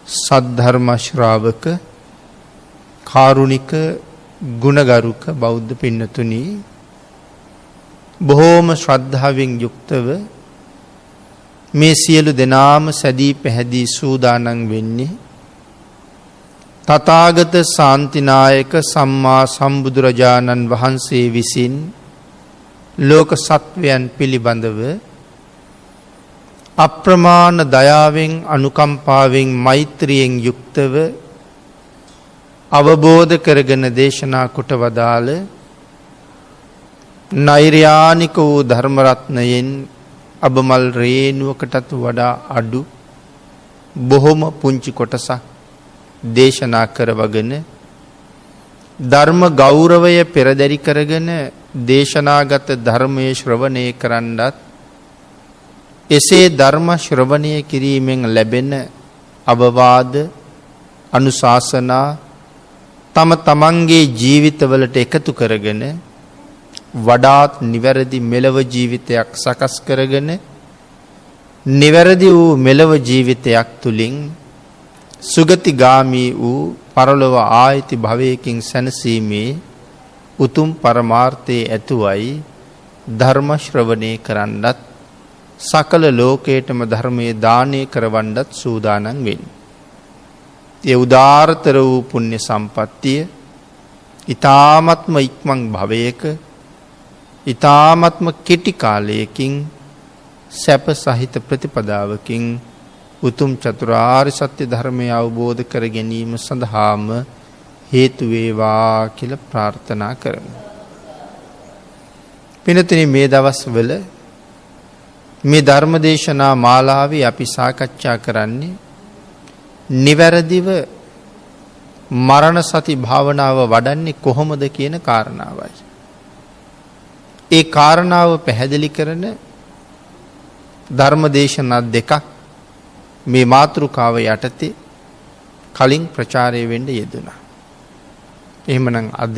සද්ධර්ම ශ්‍රාවක කාරුණික ගුණගරුක බෞද්ධ පින්නතුනි, බොහෝම ශ්‍රද්ධාවෙන් යුක්තව මේ සියලු දෙනාම සැදී පැහැදී සූදානම් වෙන්නේ තථාගත ශාන්තිනායක සම්මා සම්බුදුරජාණන් වහන්සේ විසින් ලෝක සත්වයන් පිළිබඳව අප්‍රමාණ දයාවෙන් අනුකම්පාවෙන් මෛත්‍රියෙන් යුක්තව අවබෝධ කරගෙන දේශනා කොට වදාළ නෛර්යානික වූ ධර්ම රත්නයෙන් අබමල් රේණුවකටත් වඩා අඩු බොහොම පුංචි කොටසක් දේශනා කරවගෙන ධර්ම ගෞරවය පෙරදරි කරගෙන දේශනාගත ධර්මයේ ශ්‍රවණය කරන්නත් එසේ ධර්ම ශ්‍රවණය කිරීමෙන් ලැබෙන අවවාද අනුශාසනා තම තමන්ගේ ජීවිතවලට එකතු කරගෙන වඩාත් නිවැරදි මෙලව ජීවිතයක් සකස් කරගෙන නිවැරදි වූ මෙලව ජීවිතයක් තුලින් සුගතිගාමී වූ පරලොව ආයති භවයකින් සැනසීමේ උතුම් පරමාර්ථයේ ඇතුවයි ධර්ම ශ්‍රවණය කරන්නත් සකල ලෝකයටම ධර්මයේ දානය කරවන්නත් සූදානම් වෙන්නේ. ඒ උදාාරතර වූ පුණ්‍ය සම්පත්තිය ඊ타ත්ම ඉක්මන් භවයක ඊ타ත්ම කෙටි කාලයකින් සැප සහිත ප්‍රතිපදාවකින් උතුම් චතුරාර්ය සත්‍ය ධර්මය අවබෝධ කර ගැනීම සඳහාම හේතු වේවා කියලා ප්‍රාර්ථනා කරමු. පින්තුනි, මේ දවස්වල මේ ධර්මදේශනා මාලාවේ අපි සාකච්ඡා කරන්නේ නිවැරදිව මරණ සති භාවනාව වඩන්නේ කොහොමද කියන කාරණාවයි. ඒ කාරණාව පැහැදිලි කරන ධර්මදේශනා දෙකක් මේ මාතෘකාව යටතේ කලින් ප්‍රචාරය වෙන්න යෙදුණා. එහෙමනම් අද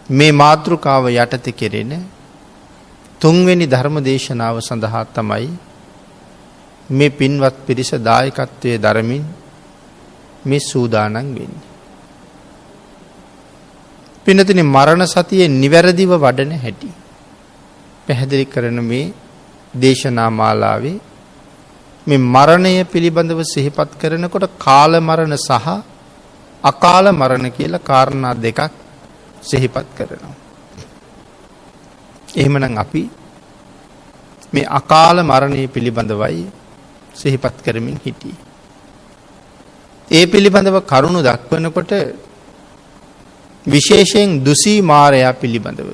මේ මාතෘකාව යටතේ කෙරෙන තුන්වෙනි ධර්ම දේශනාව සඳහා තමයි මේ පින්වත් පිරිස දායකත්වයේ දරමින් මේ සූදානම් වෙන්නේ. පින්නතුනි, මරණ සතියේ නිවැරදිව වඩන හැටි පැහැදිලි කරන මේ දේශනා මාලාවේ මේ මරණය පිළිබඳව සිහිපත් කරනකොට කාල මරණ සහ අකාල මරණ කියලා කාරණා දෙකක් සිහිපත් කරනවා. එහෙමනම් අපි මේ අකාල මරණය පිළිබඳවයි සිහිපත් කරමින් හිටියේ. ඒ පිළිබඳව කරුණු දක්වනකොට විශේෂයෙන් දුසී මාරයා පිළිබඳව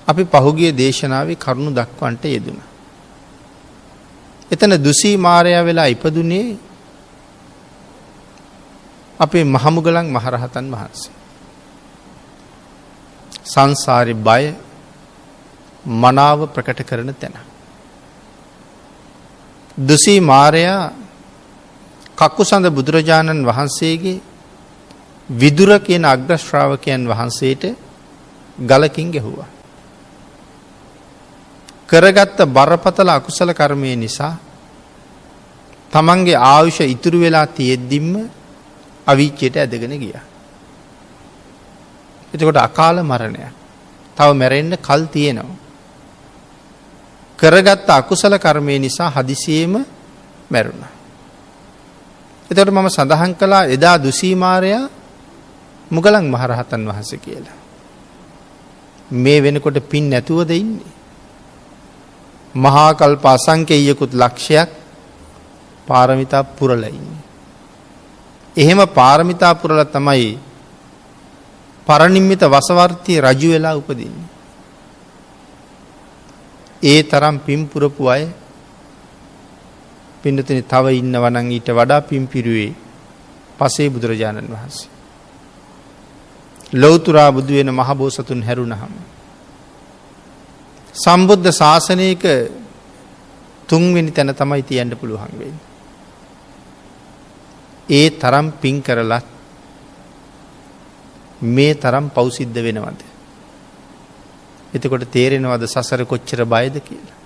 අපි පහුගිය දේශනාවේ කරුණු දක්වන්නට යෙදුණා. එතන දුසී මාරයා වෙලා ඉපදුනේ අපේ මහමුගලන් මහරහතන් වහන්සේ. සංසාරේ බය මනාව ප්‍රකට කරන තැන. දුසී මාරයා කකුසඳ බුදුරජාණන් වහන්සේගේ විදුර කියන අග්‍ර ශ්‍රාවකයන් වහන්සේට ගලකින් ගැහුවා. කරගත්ත බරපතල අකුසල කර්මය නිසා තමන්ගේ ආයුෂ ඉතුරු වෙලා තියෙද්දිම අවීචයට ඇදගෙන ගියා. එතකොට අකාල මරණය. තව මැරෙන්න කල් තියෙනවා. කරගත්ත අකුසල කර්මය නිසා හදිසියෙම මැරුණා. එතකොට මම සඳහන් කළා එදා දුසී මාරයා මුගලන් මහරහතන් වහන්සේ කියලා. මේ වෙනකොට පින් නැතුවද ඉන්නේ? මහා කල්ප අසංකේයකුත් ලක්ෂයක් පාරමිතා පුරලා ඉන්නේ. එහෙම පාරමිතා පුරලා තමයි පරිනිම්මිත වසවර්ති රජු වෙලා උපදින්නේ. ඒ තරම් පින් පුරපු අය පින්නතුනි තව ඉන්නවා නම් ඊට වඩා පින් පිරුවේ පසේ බුදුරජාණන් වහන්සේ. ලෞතර බුදු වෙන මහ බෝසතුන් හැරුණහම සම්බුද්ධ ශාසනයක තුන්වෙනි තැන තමයි තියන්න පුළුවන් වෙන්නේ. ඒ තරම් පින් කරලත් මේ තරම් පව් සිද්ධ වෙනවද? එතකොට තේරෙනවද සසර කොච්චර බයද කියලා?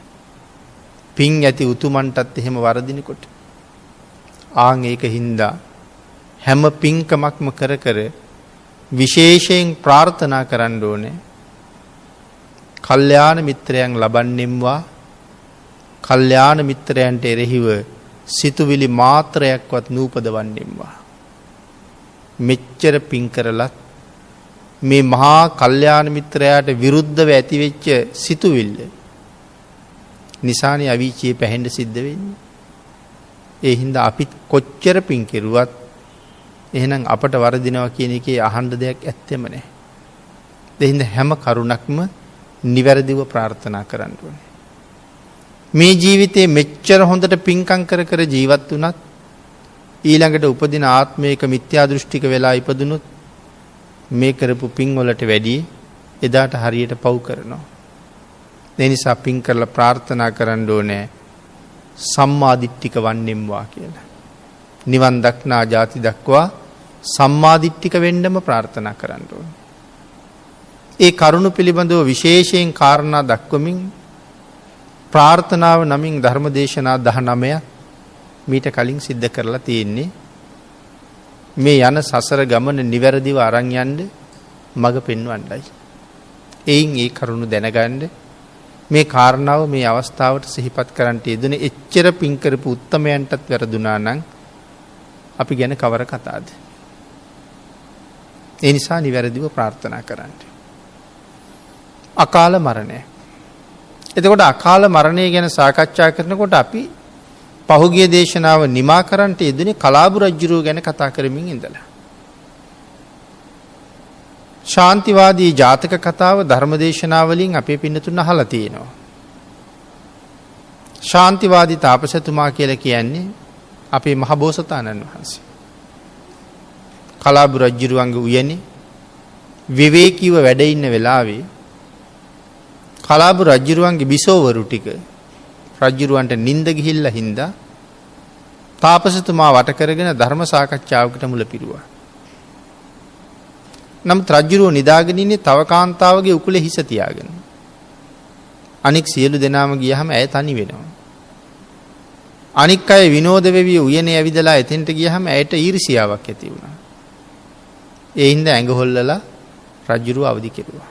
පින් ඇති උතුමන්ටත් එහෙම වරදිනකොට ආන් ඒක හින්දා හැම පින්කමක්ම කර කර විශේෂයෙන් ප්‍රාර්ථනා කරන්න ඕනේ. කල්යාණ මිත්‍රයන් ලබන්නෙම්වා කල්යාණ මිත්‍රයන්ට එරෙහිව සිතුවිලි මාත්‍රයක්වත් නූපදවන්නෙම්වා. මෙච්චර පින් කරලත් මේ මහා කල්යාණ මිත්‍රයාට විරුද්ධව ඇතිවෙච්ච සිතුවිල්ල නිසානේ අවීචියේ පැහෙන්න සිද්ධ වෙන්නේ. ඒ හින්දා අපි කොච්චර පින් කෙරුවත් එහෙනම් අපට වරදිනවා කියන එකේ අහන්න දෙයක් ඇත්තෙම නැහැ. ඒ හින්දා හැම කරුණක්ම නිවැරදිව ප්‍රාර්ථනා කරන්න ඕනේ. මේ ජීවිතේ මෙච්චර හොඳට පින්කම් කර කර ජීවත් වුණත් ඊළඟට උපදින ආත්මයක මිත්‍යා දෘෂ්ටික වෙලා ඉපදුනොත් මේ කරපු පින් වලට වැඩි එදාට හරියට පව් කරනවා. ඒ නිසා පින් කරලා ප්‍රාර්ථනා කරන්න ඕනේ සම්මාදිට්ඨික වන්නෙම්වා කියලා. නිවන් දක්නා ජාති දක්වා සම්මාදිට්ඨික වෙන්නම ප්‍රාර්ථනා කරන්න ඕනේ. ඒ කරුණ පිළිබඳව විශේෂයෙන් කාරණා දක්වමින් ප්‍රාර්ථනාව නමින් ධර්මදේශනා 19ක් මීට කලින් සිද්ධ කරලා තියෙන්නේ. මේ යන සසර ගමන නිවැරදිව අරන් යන්න මඟ පෙන්වන්නයි. එයින් ඒ කරුණ දැනගන්න මේ කාරණාව මේ අවස්ථාවට සිහිපත් කරන්නට යෙදුන එච්චර පින් කරපු උත්තමයන්ටත් වැරදුනා නම් අපි ගැන කවර කතාවද? ඒ නිසා නිවැරදිව ප්‍රාර්ථනා කරන්න. අකාල මරණය. එතකොට අකාල මරණය ගැන සාකච්ඡා කරනකොට අපි පහුගිය දේශනාව නිමා කරන්නට යෙදුනේ කලාබු රජුරුව ගැන කතා කරමින් ඉඳලා. ශාන්තිවාදී ජාතක කතාව ධර්මදේශනාවලින් අපේ පින්නතුන් අහලා තියෙනවා. ශාන්තිවාදී තාපසතුමා කියලා කියන්නේ අපේ මහබෝසතාණන් වහන්සේ. කලාබු රජුරුවන්ගේ උයනේ විවේකීව වැඩ ඉන්න වෙලාවේ කලාබු රජුරුවන්ගේ බිසෝවරු ටික රජුරුවන්ට නිින්ද ගිහිල්ලා හින්දා තාපසතුමා වට කරගෙන ධර්ම සාකච්ඡාවකට මුල පිරුවා. නමුත් රජුරුව නිදාගෙන ඉන්නේ තව කාන්තාවගේ උකුලේ හිස තියාගෙන. අනික් සියලු දෙනාම ගියහම ඇය තනි වෙනවා. අනික් අය විනෝද වෙවි උයනේ ඇවිදලා එතෙන්ට ගියහම ඇයට ඊර්ෂියාවක් ඇති වුණා. ඒ හින්දා ඇඟ හොල්ලලා රජුරුව අවදි කෙරුවා.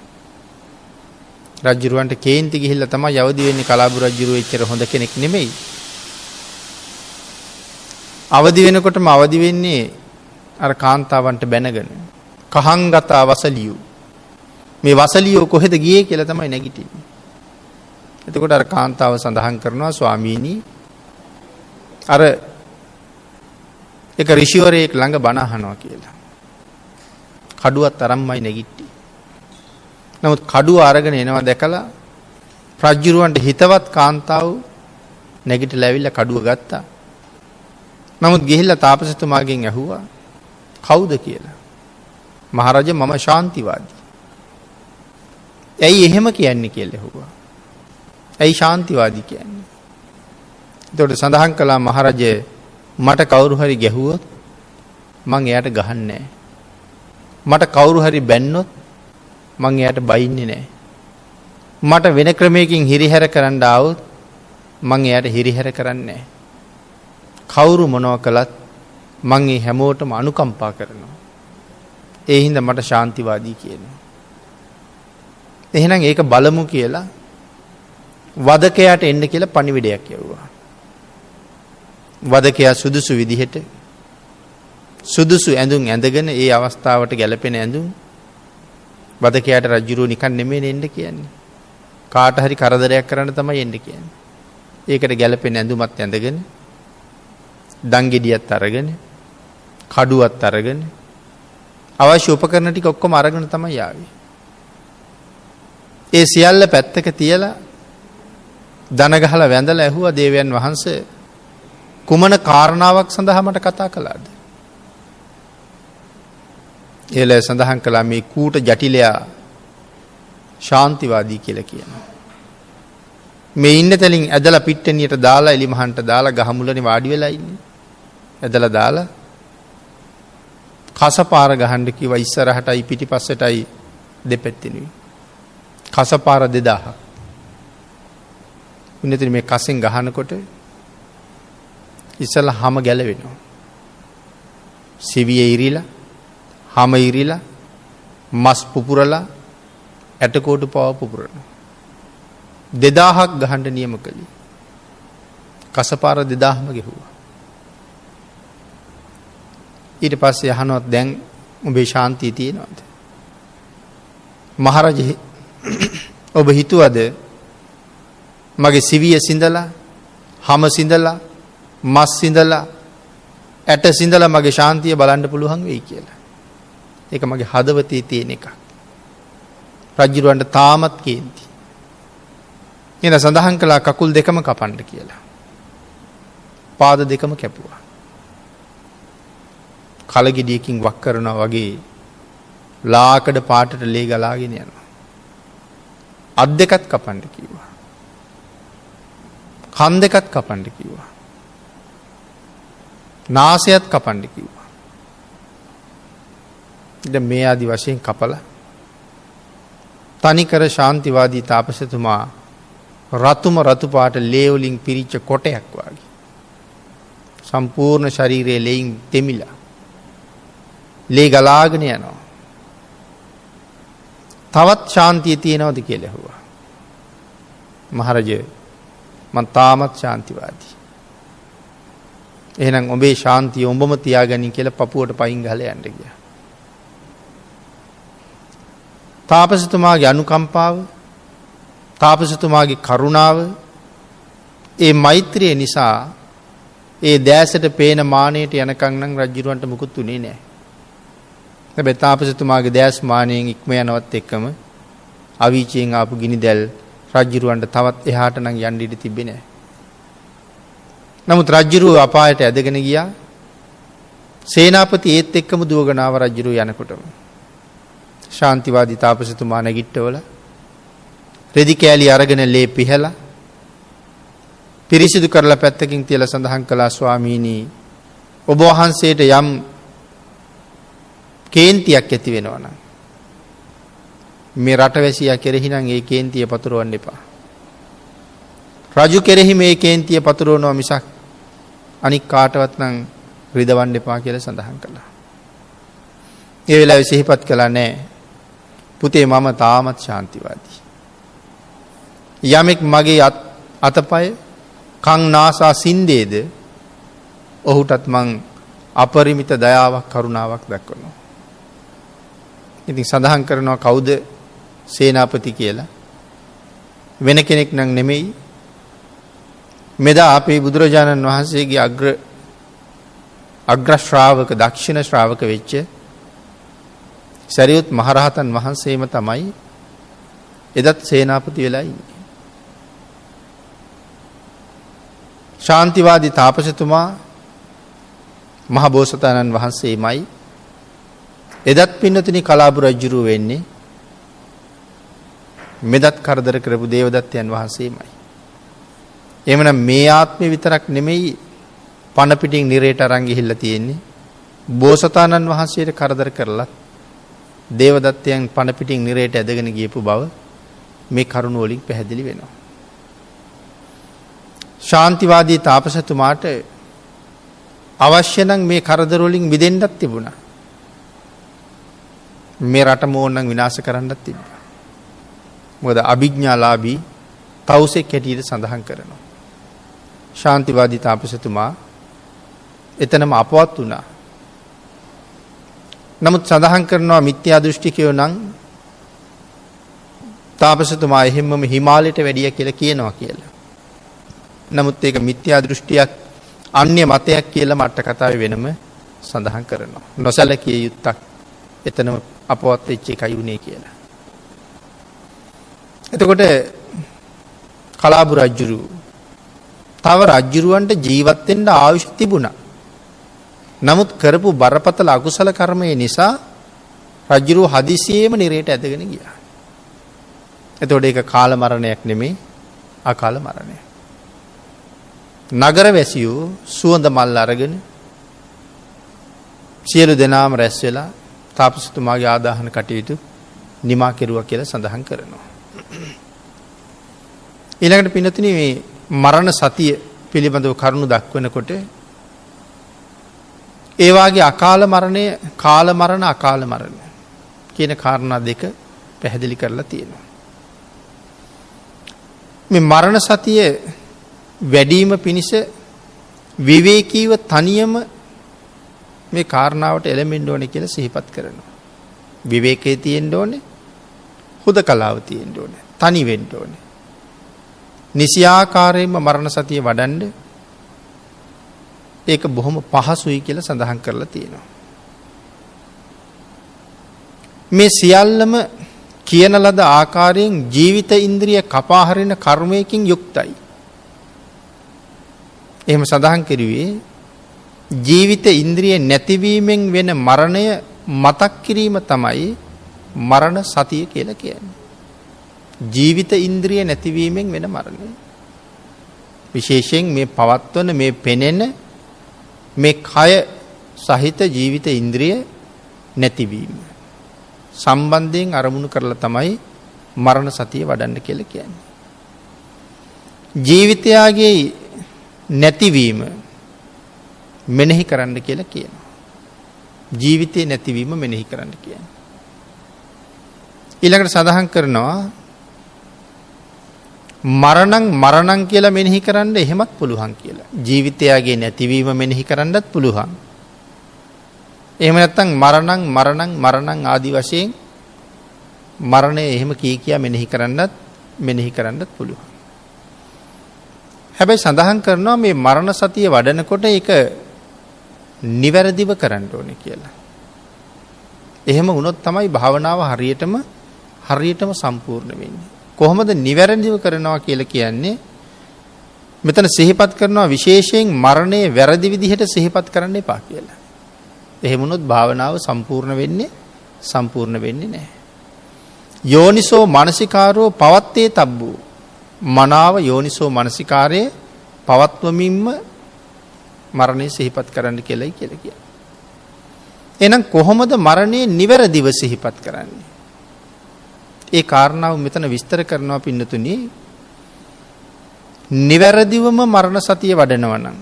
රජුරුවන්ට කේන්ති ගිහිල්ලා තමයි අවදි වෙන්නේ. කලාබු රජුරුව එච්චර හොඳ කෙනෙක් නෙමෙයි. අවදි වෙනකොටම අවදි වෙන්නේ අර කාන්තාවන්ට බැනගෙන. කහංගතා වසලියු. මේ වසලියෝ කොහෙද ගියේ කියලා තමයි නැගිටින්නේ. එතකොට අර කාන්තාව සඳහන් කරනවා ස්වාමීනි අර එක ඍෂිවරයෙක් ළඟ බණ අහනවා කියලා. කඩුවත් අරම්මයි නැගිට්ටි. නමුත් කඩුව අරගෙන එනවා දැකලා රජුරවන්ට හිතවත් කාන්තාව නැගිටලා ඇවිල්ලා කඩුව ගත්තා. නමුත් ගිහිල්ලා තාපසතුමාගෙන් ඇහුවා කවුද කියලා. මහරජා මම ශාන්තිවාදී. ඇයි එහෙම කියන්නේ කියලා ඇහුවා. ඇයි ශාන්තිවාදී කියන්නේ? එතකොට සඳහන් කළා මහරජා මට කවුරු හරි ගැහුවොත් මං එයාට ගහන්නේ නැහැ. මට කවුරු හරි බැන්නොත් මං එයාට බයින්නේ නැහැ. මට වෙන ක්‍රමයකින් හිරිහැර කරන්න ආවොත් මං එයාට හිරිහැර කරන්නේ නැහැ. කවුරු මොනවා කළත් මං ඒ හැමෝටම අනුකම්පා කරනවා. ඒ හින්දා මට ශාන්තිවාදී කියනවා. එහෙනම් ඒක බලමු කියලා වදකයාට එන්න කියලා පණිවිඩයක් යවුවා. වදකයා සුදුසු විදිහට සුදුසු ඇඳුම් ඇඳගෙන ඒ අවස්ථාවට ගැලපෙන ඇඳුම් වදකයාට රජුරෝ නිකන් නෙමෙයි එන්න කියන්නේ. කාට හරි කරදරයක් කරන්න තමයි එන්න කියන්නේ. ඒකට ගැලපෙන ඇඳුමත් ඇඳගෙන දංගෙඩියත් අරගෙන කඩුවත් අරගෙන අවශ්‍ය උපකරණ ටික ඔක්කොම අරගෙන තමයි ආවේ. ඒ සියල්ල පැත්තක තියලා දන ගහලා වැඳලා ඇහුවා දේවයන් වහන්සේ කුමන කාරණාවක් සඳහා මට කතා කළාද? එල සඳහන් කළා මේ කූට ජටිලයා ශාන්තිවාදී කියලා කියනවා. මේ ඉන්න තැනින් ඇදලා පිට්ටනියට දාලා එලිමහන්ට දාලා ගහමුලනේ වාඩි වෙලා ඉන්නේ. ඇදලා දාලා කසපාර ගහන්න කිව්වා. ඉස්සරහටයි පිටිපස්සටයි දෙපැත්තෙනුයි. කසපාර 2000ක්. උන්නතර මේ කසෙන් ගහනකොට ඉස්සලා හැම ගැලවෙනවා. සිවිය ඉරිලා, හම ඉරිලා, මස් පුපුරලා, ඇටකොඩු පව පුපුරනවා. 2000ක් ගහන්න නියම කළේ. කසපාර 2000ම ගෙහුවා. ඊට පස්සේ අහනවත් දැන් ඔබේ ශාන්තිය තියෙනවද? මහරජා ඔබ හිතුවද මගේ සිවිය සිඳලා, හම සිඳලා, මස් සිඳලා, ඇට සිඳලා මගේ ශාන්තිය බලන්න පුළුවන් වෙයි කියලා? ඒක මගේ හදවතේ තියෙන එකක්. රජුරවන්ට තාමත් කේන්ති. එන සඳහන් කළා කකුල් දෙකම කපන්න කියලා. පාද දෙකම කැපුවා. කලගෙඩියකින් වක් කරනවා වගේ ලාකඩ පාටට ලේ ගලාගෙන යනවා. අත් දෙකත් කපන්න කිව්වා. කන් දෙකත් කපන්න කිව්වා. නාසයත් කපන්න කිව්වා. දැන් මේ ආදි වශයෙන් කපලා තනිකර ශාන්තිවාදී තාපසතුමා රතු පාට ලේ වලින් පිරිච්ච කොටයක් වගේ සම්පූර්ණ ශරීරයේ ලේයින් තෙමිලා ලේ ගලාගෙන යනවා. තවත් ශාන්තිය තියෙනවද කියලා ඇහුවා. මහරජා මං තාමත් ශාන්තිවාදී. එහෙනම් ඔබේ ශාන්තිය ඔබම තියාගනින් කියලා පපුවට පයින් ගහලා යන්න ගියා. තාපසතුමාගේ අනුකම්පාව, තාපසතුමාගේ කරුණාව, ඒ මෛත්‍රිය නිසා ඒ දැසට පේන මානෙට යනකම් නම් රජුරවන්ට මුකුත් උනේ නැහැ. හැබැයි තාපසතුමාගේ දැස් මානෙන් ඉක්ම යනවත් එක්කම අවීචයෙන් ආපු ගිනි දැල් රජුරවන්ට තවත් එහාට නම් යන්න ඉඩ තිබ්බේ නැහැ. නමුත් රජුරුව අපායට ඇදගෙන ගියා. සේනාපති ඒත් එක්කම දුවගෙන ආව රජුරුව යනකොටම. ශාන්තිවාදී තාපසතුමා නැගිට්ටවල රෙදි කෑලි අරගෙන ලේ පිහලා පිරිසිදු කරලා පැත්තකින් තියලා සඳහන් කළා ස්වාමීනි ඔබ වහන්සේට යම් කේන්තියක් ඇති වෙනවා නම් මේ රටවැසියා කෙරෙහි නම් ඒ කේන්තිය පතුරවන්න එපා. රජු කෙරෙහි මේ කේන්තිය පතුරවනවා මිසක් අනික් කාටවත් නම් රිදවන්න එපා කියලා සඳහන් කළා. ඒ වෙලාවේ සිහිපත් කළා නෑ පුතේ මම තාමත් ශාන්තිවාදී. යමෙක් මගේ අතපය කන් නාසා සින්දේද ඔහුටත් මං අපරිමිත දයාවක් කරුණාවක් දක්වනවා. ඉතින් සඳහන් කරනවා කවුද සේනාපති කියලා? වෙන කෙනෙක් නම් නෙමෙයි. මෙදා අපේ බුදුරජාණන් වහන්සේගේ අග්‍ර ශ්‍රාවක දක්ෂිණ ශ්‍රාවක වෙච්ච සරියුත් මහරහතන් වහන්සේම තමයි එදත් සේනාපති වෙලා ඉන්නේ. ශාන්තිවාදී තාපසතුමා මහ බෝසතාණන් වහන්සේමයි එදත් පින්නතුනි කලාබු රජුරුව වෙන්නේ මෙදත් කරදර කරපු දේවදත්තයන් වහන්සේමයි. එහෙමනම් මේ ආත්මේ විතරක් නෙමෙයි පණ පිටින් නිරේට අරන් ගිහිල්ලා තියෙන්නේ. බෝසතාණන් වහන්සේට කරදර කරලා දේවදත්තයන් පණ පිටින් නිරේට ඇදගෙන ගියපු බව මේ කරුණ වලින් පැහැදිලි වෙනවා. ශාන්තිවාදී තාපසතුමාට අවශ්‍ය නම් මේ කරදර වලින් මිදෙන්නත් තිබුණා. මේ රට මෝන්නම් විනාශ කරන්නත් තිබුණා. මොකද අභිඥාලාභී තවුසෙක් හැටියට සඳහන් කරනවා. ශාන්තිවාදී තාපසතුමා එතනම අපවත් වුණා. නමුත් සඳහන් කරනවා මිත්‍යා දෘෂ්ටිකයෝ නම් තාපසතුමා එහෙම්මම හිමාලයට වැඩිය කියලා කියනවා කියලා. නමුත් ඒක මිත්‍යා දෘෂ්ටියක් අන්‍ය මතයක් කියලා මට කතාවේ වෙනම සඳහන් කරනවා. නොසලකිය යුත්තක් එතනම අපවත් වෙච්ච එකයි උනේ කියලා. එතකොට කලාබු රජුරු තව රජුරවන්ට ජීවත් වෙන්න ආයුෂ තිබුණා. නමුත් කරපු බරපතල අකුසල කර්මය නිසා රජුරු හදිසියෙම නිරේට ඇදගෙන ගියා. එතකොට ඒක කාල මරණයක් නෙමෙයි අකාල මරණයක්. නගර වැසියෝ සුවඳ මල් අරගෙන සියලු දෙනාම රැස් වෙලා තාපසතුමාගේ ආදාහන කටයුතු නිමා කෙරුවා කියලා සඳහන් කරනවා. ඊළඟට පින්නතුනි මේ මරණ සතිය පිළිබඳව කරුණු දක්වනකොට ඒ වාගේ අකාල මරණය, කාල මරණ, අකාල මරණ කියන කාරණා දෙක පැහැදිලි කරලා තියෙනවා. මේ මරණ සතිය වැඩිම පිණිස විවේකීව තනියම මේ කාරණාවට එළඹෙන්න ඕනේ කියලා සිහිපත් කරනවා. විවේකයේ තියෙන්න ඕනේ, හුදකලාව තියෙන්න ඕනේ, තනි වෙන්න ඕනේ. නිසියාකාරයෙන්ම මරණ සතිය වඩන්න ඒක බොහොම පහසුයි කියලා සඳහන් කරලා තියෙනවා. මේ සියල්ලම කියන ලද ආකාරයෙන් ජීවිත ඉන්ද්‍රිය කපා හරින කර්මයකින් යුක්තයි. එහෙම සඳහන් කරුවේ ජීවිත ඉන්ද්‍රිය නැතිවීමෙන් වෙන මරණය මතක් කිරීම තමයි මරණ සතිය කියලා කියන්නේ. ජීවිත ඉන්ද්‍රිය නැතිවීමෙන් වෙන මරණය. විශේෂයෙන් මේ පවත්වන මේ පෙනෙන මේ කය සහිත ජීවිත ඉන්ද්‍රිය නැතිවීම සම්බන්ධයෙන් අරමුණු කරලා තමයි මරණ සතිය වඩන්න කියලා කියන්නේ. ජීවිතයගේ නැතිවීම මෙනෙහි කරන්න කියලා කියනවා. ජීවිතේ නැතිවීම මෙනෙහි කරන්න කියන්නේ. ඊළඟට සඳහන් කරනවා මරණං කියලා මෙනෙහි කරන්න එහෙමත් පුළුවන් කියලා. ජීවිතයගේ නැතිවීම මෙනෙහි කරන්නත් පුළුවන්. එහෙම නැත්නම් මරණං ආදි වශයෙන් මරණය එහෙම කියා මෙනෙහි කරන්නත් පුළුවන්. හැබැයි සඳහන් කරනවා මේ මරණ සතිය වඩනකොට ඒක නිවැරදිව කරන්න ඕනේ කියලා. එහෙම වුණොත් තමයි භාවනාව හරියටම සම්පූර්ණ වෙන්නේ. කොහොමද නිවැරදිව කරනවා කියලා කියන්නේ? මෙතන සිහිපත් කරනවා විශේෂයෙන් මරණය වැරදි විදිහට සිහිපත් කරන්න එපා කියලා. එහෙම වුණොත් භාවනාව සම්පූර්ණ වෙන්නේ නැහැ. යෝනිසෝ මනසිකාරෝ පවත්තේ තබ්බු. මනාව යෝනිසෝ මනසිකාරයේ පවත්වමින්ම මරණය සිහිපත් කරන්න කියලායි කියලා කියන්නේ. එහෙනම් කොහොමද මරණය නිවැරදිව සිහිපත් කරන්නේ? ඒ කාරණාව මෙතන විස්තර කරනවා පින්නතුනි. නිවැරදිවම මරණ සතිය වඩනවා නම්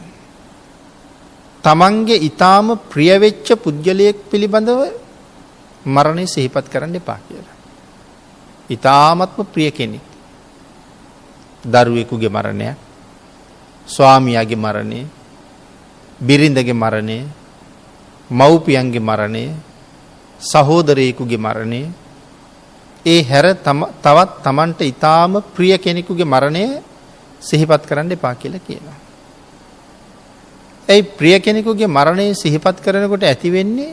තමන්ගේ ඊටාම ප්‍රිය වෙච්ච පුද්ගලයෙක් පිළිබඳව මරණය සිහිපත් කරන්න එපා කියලා. ඊටාමත්ම ප්‍රිය කෙනෙක්, දරුවෙකුගේ මරණය, ස්වාමියාගේ මරණය, බිරිඳගේ මරණය, මව්පියන්ගේ මරණය, සහෝදරයෙකුගේ මරණය, ඒ හැර තවත් තමන්ට ඊටාම ප්‍රිය කෙනෙකුගේ මරණය සිහිපත් කරන්න එපා කියලා කියනවා. ඒ ප්‍රිය කෙනෙකුගේ මරණය සිහිපත් කරනකොට ඇති වෙන්නේ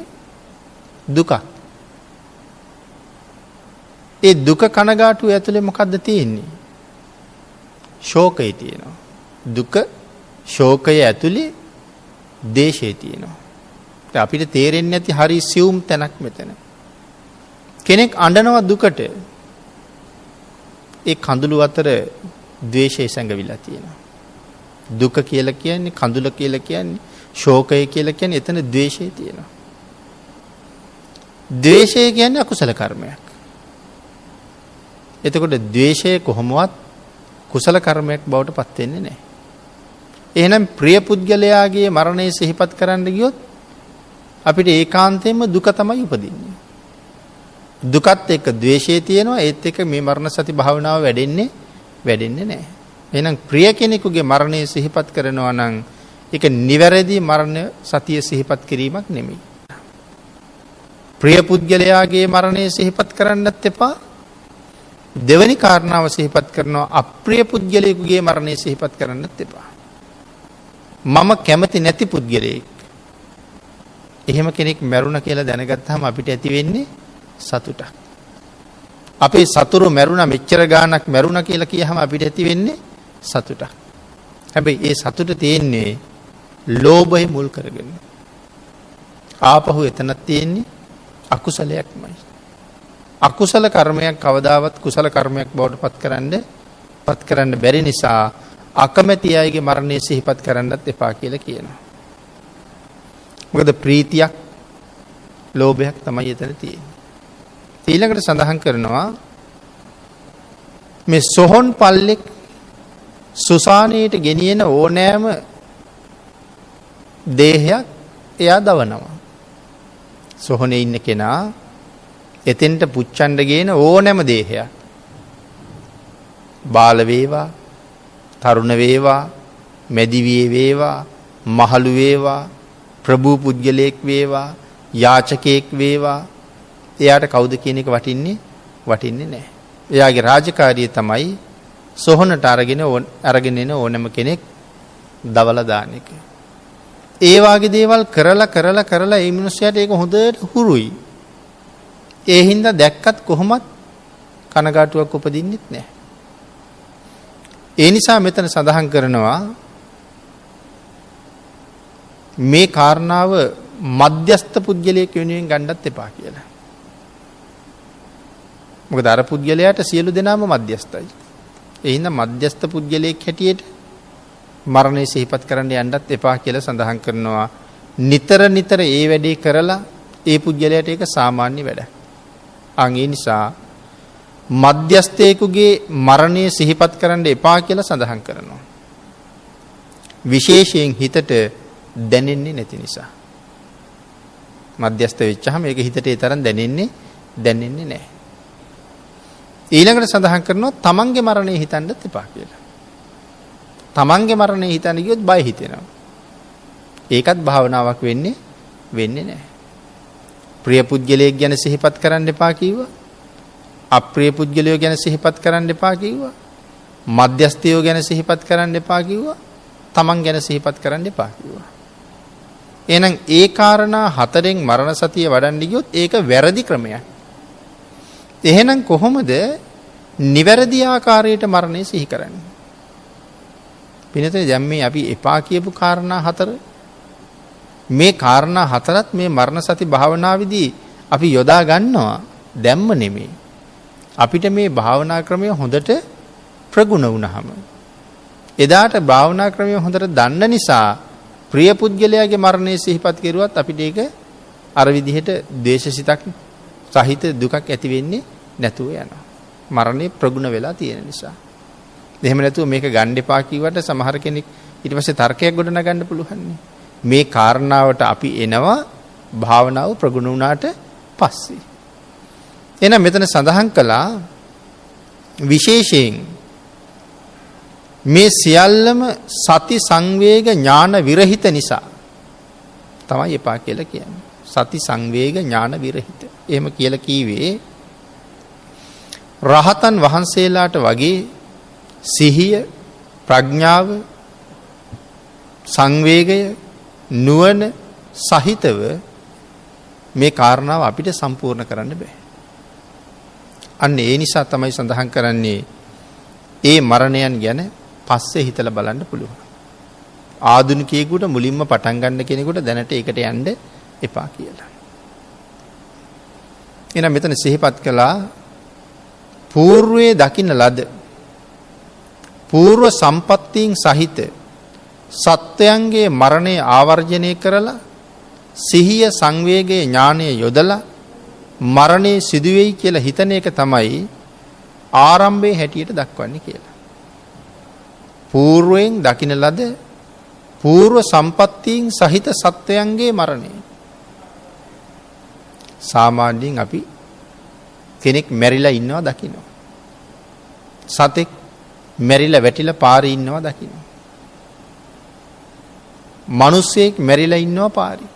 දුක. ඒ දුක කනගාටුව ඇතුලේ මොකද්ද තියෙන්නේ? ශෝකය තියෙනවා. දුක ශෝකය ඇතුලේ දේශය තියෙනවා. අපිට තේරෙන්නේ නැති හරි සියුම් තැනක් මෙතන. කෙනෙක් අඬනවා දුකට. ඒ කඳුළු අතර ද්වේෂය සැඟවිලා තියෙනවා. දුක කියලා කියන්නේ, කඳුල කියලා කියන්නේ, ශෝකය කියලා කියන්නේ එතන ද්වේෂය තියෙනවා. ද්වේෂය කියන්නේ අකුසල කර්මයක්. එතකොට ද්වේෂය කොහොමවත් කුසල කර්මයක් බවට පත් වෙන්නේ නැහැ. එහෙනම් ප්‍රිය පුද්ගලයාගේ මරණය සිහිපත් කරන්න ගියොත් අපිට ඒකාන්තයෙන්ම දුක තමයි උපදින්නේ. දුකත් එක්ක ද්වේෂය තියෙනවා, ඒත් එක්ක මේ මරණ සති භාවනාව වැඩෙන්නේ නැහැ. එහෙනම් ප්‍රිය කෙනෙකුගේ මරණය සිහිපත් කරනවා නම් ඒක නිවැරදි මරණ සතිය සිහිපත් කිරීමක් නෙමෙයි. ප්‍රිය පුද්ගලයාගේ මරණය සිහිපත් කරන්නත් එපා. දෙවැනි කාරණාව සිහිපත් කරනවා අප්‍රිය පුද්ගලයෙකුගේ මරණය සිහිපත් කරන්නත් එපා. මම කැමති නැති පුද්ගලයෙක්. එහෙම කෙනෙක් මැරුණා කියලා දැනගත්තාම අපිට ඇති වෙන්නේ සතුටක්. අපේ සතුරු මැරුණා, මෙච්චර ගාණක් මැරුණා කියලා කියහම අපිට ඇති වෙන්නේ සතුටක්. හැබැයි ඒ සතුට තියෙන්නේ ලෝභය මුල් කරගෙන. ආපහු එතනක් තියෙන්නේ අකුසලයක්මයි. අකුසල කර්මයක් කවදාවත් කුසල කර්මයක් බවට පත් කරන්න බැරි නිසා අකමැති අයගේ මරණය සිහිපත් කරන්නත් එපා කියලා කියනවා. මොකද ප්‍රීතියක්, ලෝභයක් තමයි එතන තියෙන්නේ. ඊළඟට සඳහන් කරනවා මේ සොහොන් පල්ලෙක් සුසානයට ගෙනියන ඕනෑම දේහයක් එයා දවනවා. සොහොනේ ඉන්න කෙනා එතෙන්ට පුච්චන්න ගේන ඕනෑම දේහයක් බාල වේවා, තරුණ වේවා, මැදිවියේ වේවා, මහලු වේවා, ප්‍රභූ පුද්ගලයෙක් වේවා, යාචකයෙක් වේවා, එයාට කවුද කියන එක වටින්නේ නැහැ. එයාගේ රාජකාරිය තමයි සොහොනට අරගෙන එන ඕනෑම කෙනෙක් දවලා දාන එක. ඒ වාගේ දේවල් කරලා ඒ මිනිස්සයාට ඒක හොඳට හුරුයි. ඒ හින්දා දැක්කත් කොහොමත් කනගාටුවක් උපදින්නෙත් නැහැ. ඒ නිසා මෙතන සඳහන් කරනවා මේ කාරණාව මධ්‍යස්ථ පුද්ගලයෙක් වෙනුවෙන් ගන්නත් එපා කියලා. මොකද අර පුද්ගලයාට සියලු දෙනාම මධ්‍යස්ථයි. ඒ හින්දා මධ්‍යස්ථ පුද්ගලයෙක් හැටියට මරණය සිහිපත් කරන්න යන්නත් එපා කියලා සඳහන් කරනවා. නිතර ඒ වැඩේ කරලා ඒ පුද්ගලයාට ඒක සාමාන්‍ය වැඩක්. ඒ නිසා මධ්‍යස්ථයෙකුගේ මරණය සිහිපත් කරන්න එපා කියලා සඳහන් කරනවා. විශේෂයෙන් හිතට දැනෙන්නේ නැති නිසා. මධ්‍යස්ථ වෙච්චාම ඒක හිතට ඒ තරම් දැනෙන්නේ නැහැ. ඊළඟට සඳහන් කරනවා තමන්ගේ මරණය හිතන්නත් එපා කියලා. තමන්ගේ මරණය හිතන්න ගියොත් බය හිතෙනවා. ඒකත් භාවනාවක් වෙන්නේ නැහැ. ප්‍රිය පුද්ගලයෙක් ගැන සිහිපත් කරන්න එපා කිව්වා. අප්‍රිය පුද්ගලයෝ ගැන සිහිපත් කරන්න එපා කිව්වා. මධ්‍යස්ථයෝ ගැන සිහිපත් කරන්න එපා කිව්වා. තමන් ගැන සිහිපත් කරන්න එපා කිව්වා. එහෙනම් ඒ කාරණා හතරෙන් මරණ සතිය වඩන්න ගියොත් ඒක වැරදි ක්‍රමයක්. එහෙනම් කොහොමද නිවැරදි ආකාරයට මරණය සිහි කරන්නේ? පිනතේ දැන් මේ අපි එපා කියපු කාරණා හතර මේ කාරණා හතරත් මේ මරණ සති භාවනාවේදී අපි යොදා ගන්නවා දැම්ම නෙමෙයි. අපිට මේ භාවනා ක්‍රමය හොඳට ප්‍රගුණ වුණාම එදාට භාවනා ක්‍රමය හොඳට දන්න නිසා ප්‍රිය පුද්ගලයාගේ මරණය සිහිපත් කරුවත් අපිට ඒක අර විදිහට ද්වේෂසිතක් සහිත දුකක් ඇති වෙන්නේ නැතුව යනවා. මරණය ප්‍රගුණ වෙලා තියෙන නිසා. එහෙම නැතුව මේක ගන්න එපා කිව්වට සමහර කෙනෙක් ඊට පස්සේ තර්කයක් ගොඩනගන්න පුළුවන්. මේ කාරණාවට අපි එනවා භාවනාව ප්‍රගුණ වුණාට පස්සේ. එහෙනම් මෙතන සඳහන් කළා විශේෂයෙන් මේ සියල්ලම සති සංවේග ඥාන විරහිත නිසා තමයි එපා කියලා කියන්නේ. සති සංවේග ඥාන විරහිත. එහෙම කියලා කීවේ රහතන් වහන්සේලාට වගේ සිහිය, ප්‍රඥාව, සංවේගය, නුවණ සහිතව මේ කාරණාව අපිට සම්පූර්ණ කරන්න බෑ. අන්න ඒ නිසා තමයි සඳහන් කරන්නේ ඒ මරණයන් ගැන පස්සේ හිතලා බලන්න පුළුවන්. ආධුනිකයෙකුට මුලින්ම පටන් ගන්න කෙනෙකුට දැනට ඒකට යන්න එපා කියලා. එහෙනම් මෙතන සිහිපත් කළා పూర్වයේ දකින්න ලද పూర్ව සම්පත්තීන් සහිත සත්වයන්ගේ මරණය ආවර්ජනය කරලා සිහිය සංවේගයේ ඥානය යොදලා මරණය සිදුවේයි කියලා හිතන එක තමයි ආරම්භයේ හැටියට දක්වන්නේ කියලා. పూర్වයෙන් දකින්න ලද పూర్ව සම්පත්තීන් සහිත සත්වයන්ගේ මරණය. සාමාන්‍යයෙන් අපි කෙනෙක් මැරිලා ඉන්නවා දකිනවා. සතෙක් මැරිලා වැටිලා පාරේ ඉන්නවා දකිනවා. මිනිස්සෙක් මැරිලා ඉන්නවා පාරේ.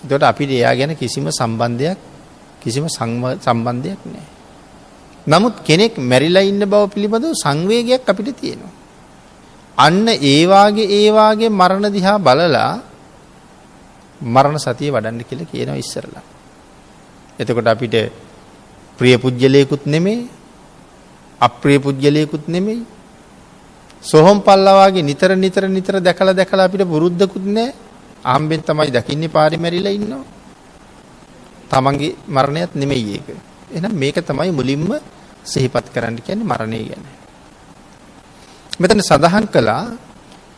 ඒකට අපිට එයා ගැන කිසිම සම්බන්ධයක් නැහැ. නමුත් කෙනෙක් මැරිලා ඉන්න බව පිළිබඳව සංවේගයක් අපිට තියෙනවා. අන්න ඒ වාගේ මරණ දිහා බලලා මරණ සතිය වඩන්න කියලා කියනවා ඉස්සරලා. එතකොට අපිට ප්‍රිය පුජ්‍යලයකුත් නෙමෙයි, අප්‍රිය පුජ්‍යලයකුත් නෙමෙයි. සොහොන් පල්ලා වාගේ නිතර දැකලා අපිට පුරුද්දකුත් නැහැ. ආම්බෙන් තමයි දකින්නේ පාරේ මැරිලා ඉන්නවා. තමන්ගේ මරණයත් නෙමෙයි ඒක. එහෙනම් මේක තමයි මුලින්ම සිහිපත් කරන්න කියන්නේ මරණය ගැන. මෙතන සඳහන් කළා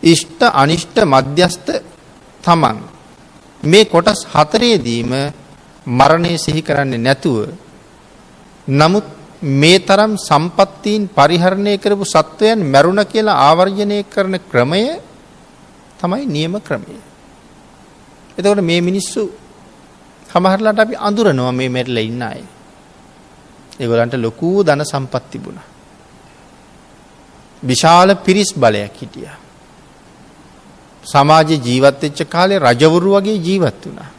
ඉෂ්ට අනිෂ්ට මධ්‍යස්ත තමන් මේ කොටස් හතරේදීම මරණය සිහි කරන්නේ නැතුව නමුත් මේ තරම් සම්පත්තීන් පරිහරණය කරපු සත්වයන් මැරුණ කියලා ආවර්ජනය කරන ක්‍රමය තමයි නියම ක්‍රමය. එතකොට මේ මිනිස්සු සමහරලාට අපි අඳුරනවා මේ මැරිලා ඉන්න අය. ඒගොල්ලන්ට ලොකු ධන සම්පත් තිබුණා. විශාල පිරිස් බලයක් හිටියා. සමාජයේ ජීවත් වෙච්ච කාලේ රජවරු වගේ ජීවත් වුණා.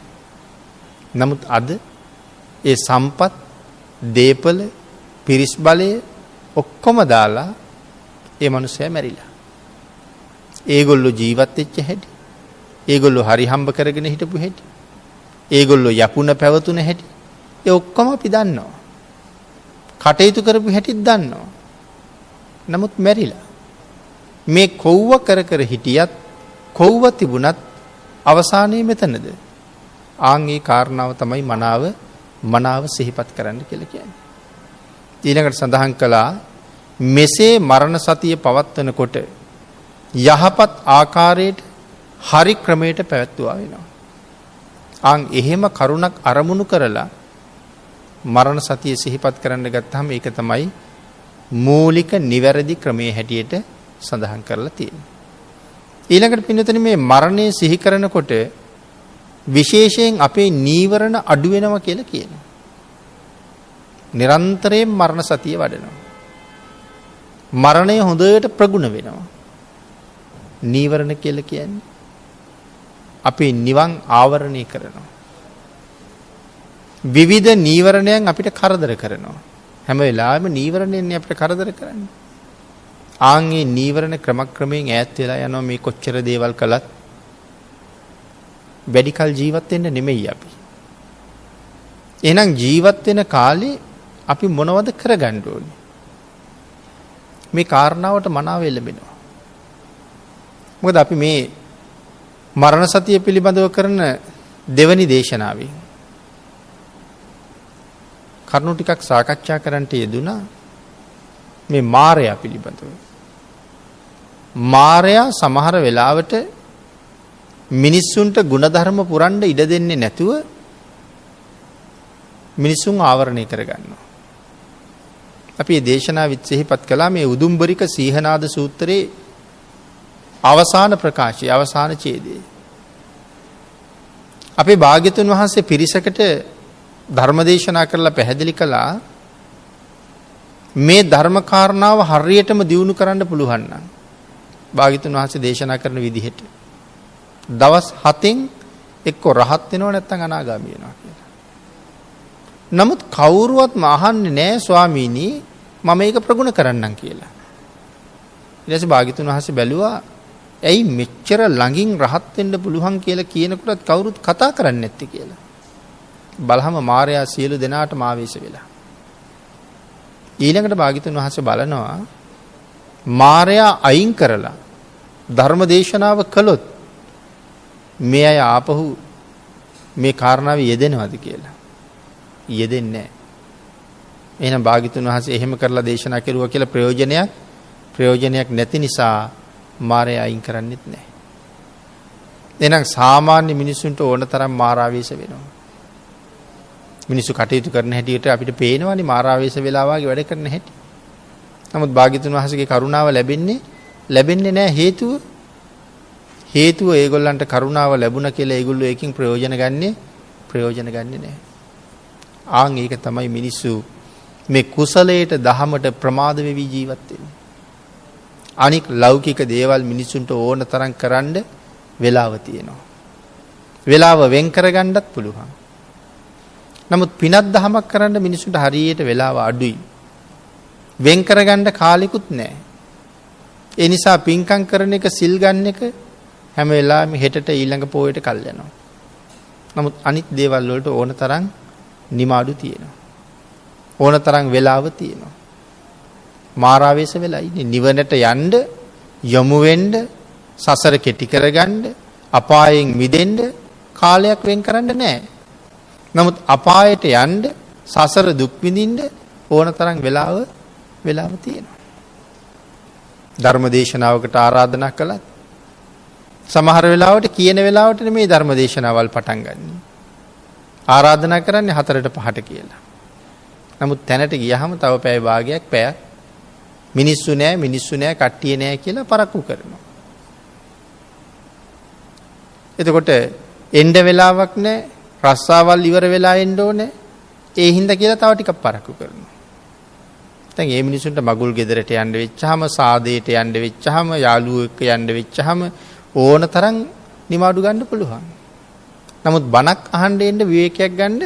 නමුත් අද ඒ සම්පත්, දීපල, පිරිස් බලය ඔක්කොම දාලා ඒ මනුස්සයා මැරිලා. ඒගොල්ලෝ ජීවත් වෙච්ච හැටි, ඒගොල්ලෝ හරි හම්බ කරගෙන හිටපු හැටි, ඒගොල්ලෝ යපුණ පැවතුන හැටි, ඒ ඔක්කොම අපි දන්නවා. කටයුතු කරපු හැටිත් දන්නවා. නමුත් මැරිලා. මේ කොව්ව කර කර හිටියත්, කොව්ව තිබුණත් අවසානයේ මෙතනද? ආන්ගේ කාරණාව තමයි මනාව සිහිපත් කරන්න කියලා කියන්නේ. ඊළඟට සඳහන් කළා මෙසේ මරණ සතිය පවත්වනකොට යහපත් ආකාරයට හරි ක්‍රමයට පැවැත්වුවා වෙනවා. එහෙම කරුණක් අරමුණු කරලා මරණ සතිය සිහිපත් කරන්න ගත්තාම ඒක තමයි මූලික නිවැරදි ක්‍රමයේ හැටියට සඳහන් කරලා තියෙන්නේ. ඊළඟට පින්නතනේ මේ මරණය සිහි කරනකොට විශේෂයෙන් අපේ නීවරණ අඩු වෙනවා කියලා කියනවා. නිරන්තරයෙන් මරණ සතිය වඩනවා. මරණය හොඳට ප්‍රගුණ වෙනවා. නීවරණ කියලා කියන්නේ අපේ නිවන් ආවරණය කරනවා. විවිධ නීවරණයන් අපිට කරදර කරනවා. හැම වෙලාවෙම නීවරණයන් අපිට කරදර කරන්නේ. ආන්ගේ නීවරණ ක්‍රමක්‍රමයෙන් ඈත් වෙලා යනවා. මේ කොච්චර දේවල් කළත් වැඩි කල ජීවත් වෙන්න නෙමෙයි අපි. එහෙනම් ජීවත් වෙන කාලේ අපි මොනවද කරගන්න ඕනේ? මේ කාරණාවට මනාව එළඹෙනවා. මොකද අපි මේ මරණ සතිය පිළිබඳව කරන දෙවනි දේශනාවේ කරුණු ටිකක් සාකච්ඡා කරන්නට යෙදුණා මේ මායя පිළිබඳව. මායя සමහර වෙලාවට මිනිස්සුන්ට ಗುಣධර්ම පුරන්න ඉඩ දෙන්නේ නැතුව මිනිසුන් ආවරණය කරගන්නවා. අපි මේ දේශනාවෙත් සිහිපත් කළා මේ උදුම්බරික සීහනාද සූත්‍රයේ අවසාන ප්‍රකාශය, අවසාන ඡේදය. අපේ භාග්‍යතුන් වහන්සේ පිරිසකට ධර්ම දේශනා කරලා පැහැදිලි කළා මේ ධර්ම කාරණාව හරියටම දියුණු කරන්න පුළුවන් නම් භාග්‍යතුන් වහන්සේ දේශනා කරන විදිහට දවස් 7න් එක්ක රහත් වෙනව නැත්නම් අනාගාමී වෙනවා කියලා. නමුත් කවුරුවත්ම අහන්නේ නැහැ ස්වාමීනි මම මේක ප්‍රගුණ කරන්නම් කියලා. ඊට පස්සේ භාග්‍යතුන් වහන්සේ බැලුවා ඇයි මෙච්චර ළඟින් රහත් වෙන්න පුළුවන් කියලා කියනකොටත් කවුරුත් කතා කරන්නේ නැත්තේ කියලා. බලහම මාර්යා සියලු දෙනාටම ආවේශ වෙලා. ඊළඟට භාග්‍යතුන් වහන්සේ බලනවා මාර්යා අයින් කරලා ධර්ම දේශනාව කළොත් මේ අය ආපහු මේ කාරණාවේ යෙදෙනවද කියලා. යෙදෙන්නේ නැහැ. එහෙනම් භාග්‍යතුන් වහන්සේ එහෙම කරලා දේශනා කෙරුවා කියලා ප්‍රයෝජනයක් නැති නිසා මාරය අයින් කරන්නෙත් නැහැ. එහෙනම් සාමාන්‍ය මිනිසුන්ට ඕන තරම් මාරාවේශ වෙනවා. මිනිස්සු කටයුතු කරන හැටියට අපිට පේනවනේ මාරාවේශ වෙලා වගේ වැඩ කරන හැටි. නමුත් භාග්‍යතුන් වහන්සේගේ කරුණාව ලැබෙන්නේ නැහැ. හේතුව ඒගොල්ලන්ට කරුණාව ලැබුණා කියලා ඒගොල්ලෝ ඒකින් ප්‍රයෝජන ගන්නෙ නැහැ. ආන් ඒක තමයි මිනිස්සු මේ කුසලයට දහමට ප්‍රමාද වෙවි ජීවත් වෙන්නේ. අනික් ලෞකික දේවල් මිනිසුන්ට ඕන තරම් කරන්න වෙලාව තියෙනවා. වෙලාව වෙන් කරගන්නත් පුළුවන්. නමුත් පිනක් දහමක් කරන්න මිනිසුන්ට හරියට වෙලාව අඩුයි. වෙන් කරගන්න කාලෙකුත් නැහැ. ඒ නිසා පින්කම් කරන එක, සිල් ගන්න එක හැම වෙලාවෙම හෙටට ඊළඟ පොයට කල් යනවා. නමුත් අනිත් දේවල් වලට ඕන තරම් නිමාඩු තියෙනවා. ඕන තරම් වෙලාව තියෙනවා. මාරාවේශ වෙලා ඉන්නේ. නිවනට යන්න, යමු වෙන්න, සසර කෙටි කරගන්න, අපායෙන් මිදෙන්න කාලයක් වෙන් කරන්න නැහැ. නමුත් අපායට යන්න, සසර දුක් විඳින්න ඕන තරම් වෙලාව තියෙනවා. ධර්ම දේශනාවකට ආරාධනා කළත් සමහර වෙලාවට කියන වෙලාවට නෙමෙයි ධර්ම දේශනාවල් පටන් ගන්න. ආරාධනා කරන්නේ 4ට 5ට කියලා. නමුත් තැනට ගියහම තව පැය භාගයක් මිනිස්සු නෑ කට්ටිය නෑ කියලා පරක්කු කරනවා. එතකොට එන්න වෙලාවක් නැහැ. රස්සාවල් ඉවර වෙලා එන්න ඕනේ. ඒ හින්දා කියලා තව ටිකක් පරක්කු කරනවා. දැන් මේ මිනිසුන්ට මගුල් ගෙදරට යන්න වෙච්චාම, සාදේට යන්න වෙච්චාම, යාළුවෝ එක්ක යන්න වෙච්චාම ඕන තරම් නිමාඩු ගන්න පුළුවන්. නමුත් බණක් අහන්න එන්න විවේකයක් ගන්න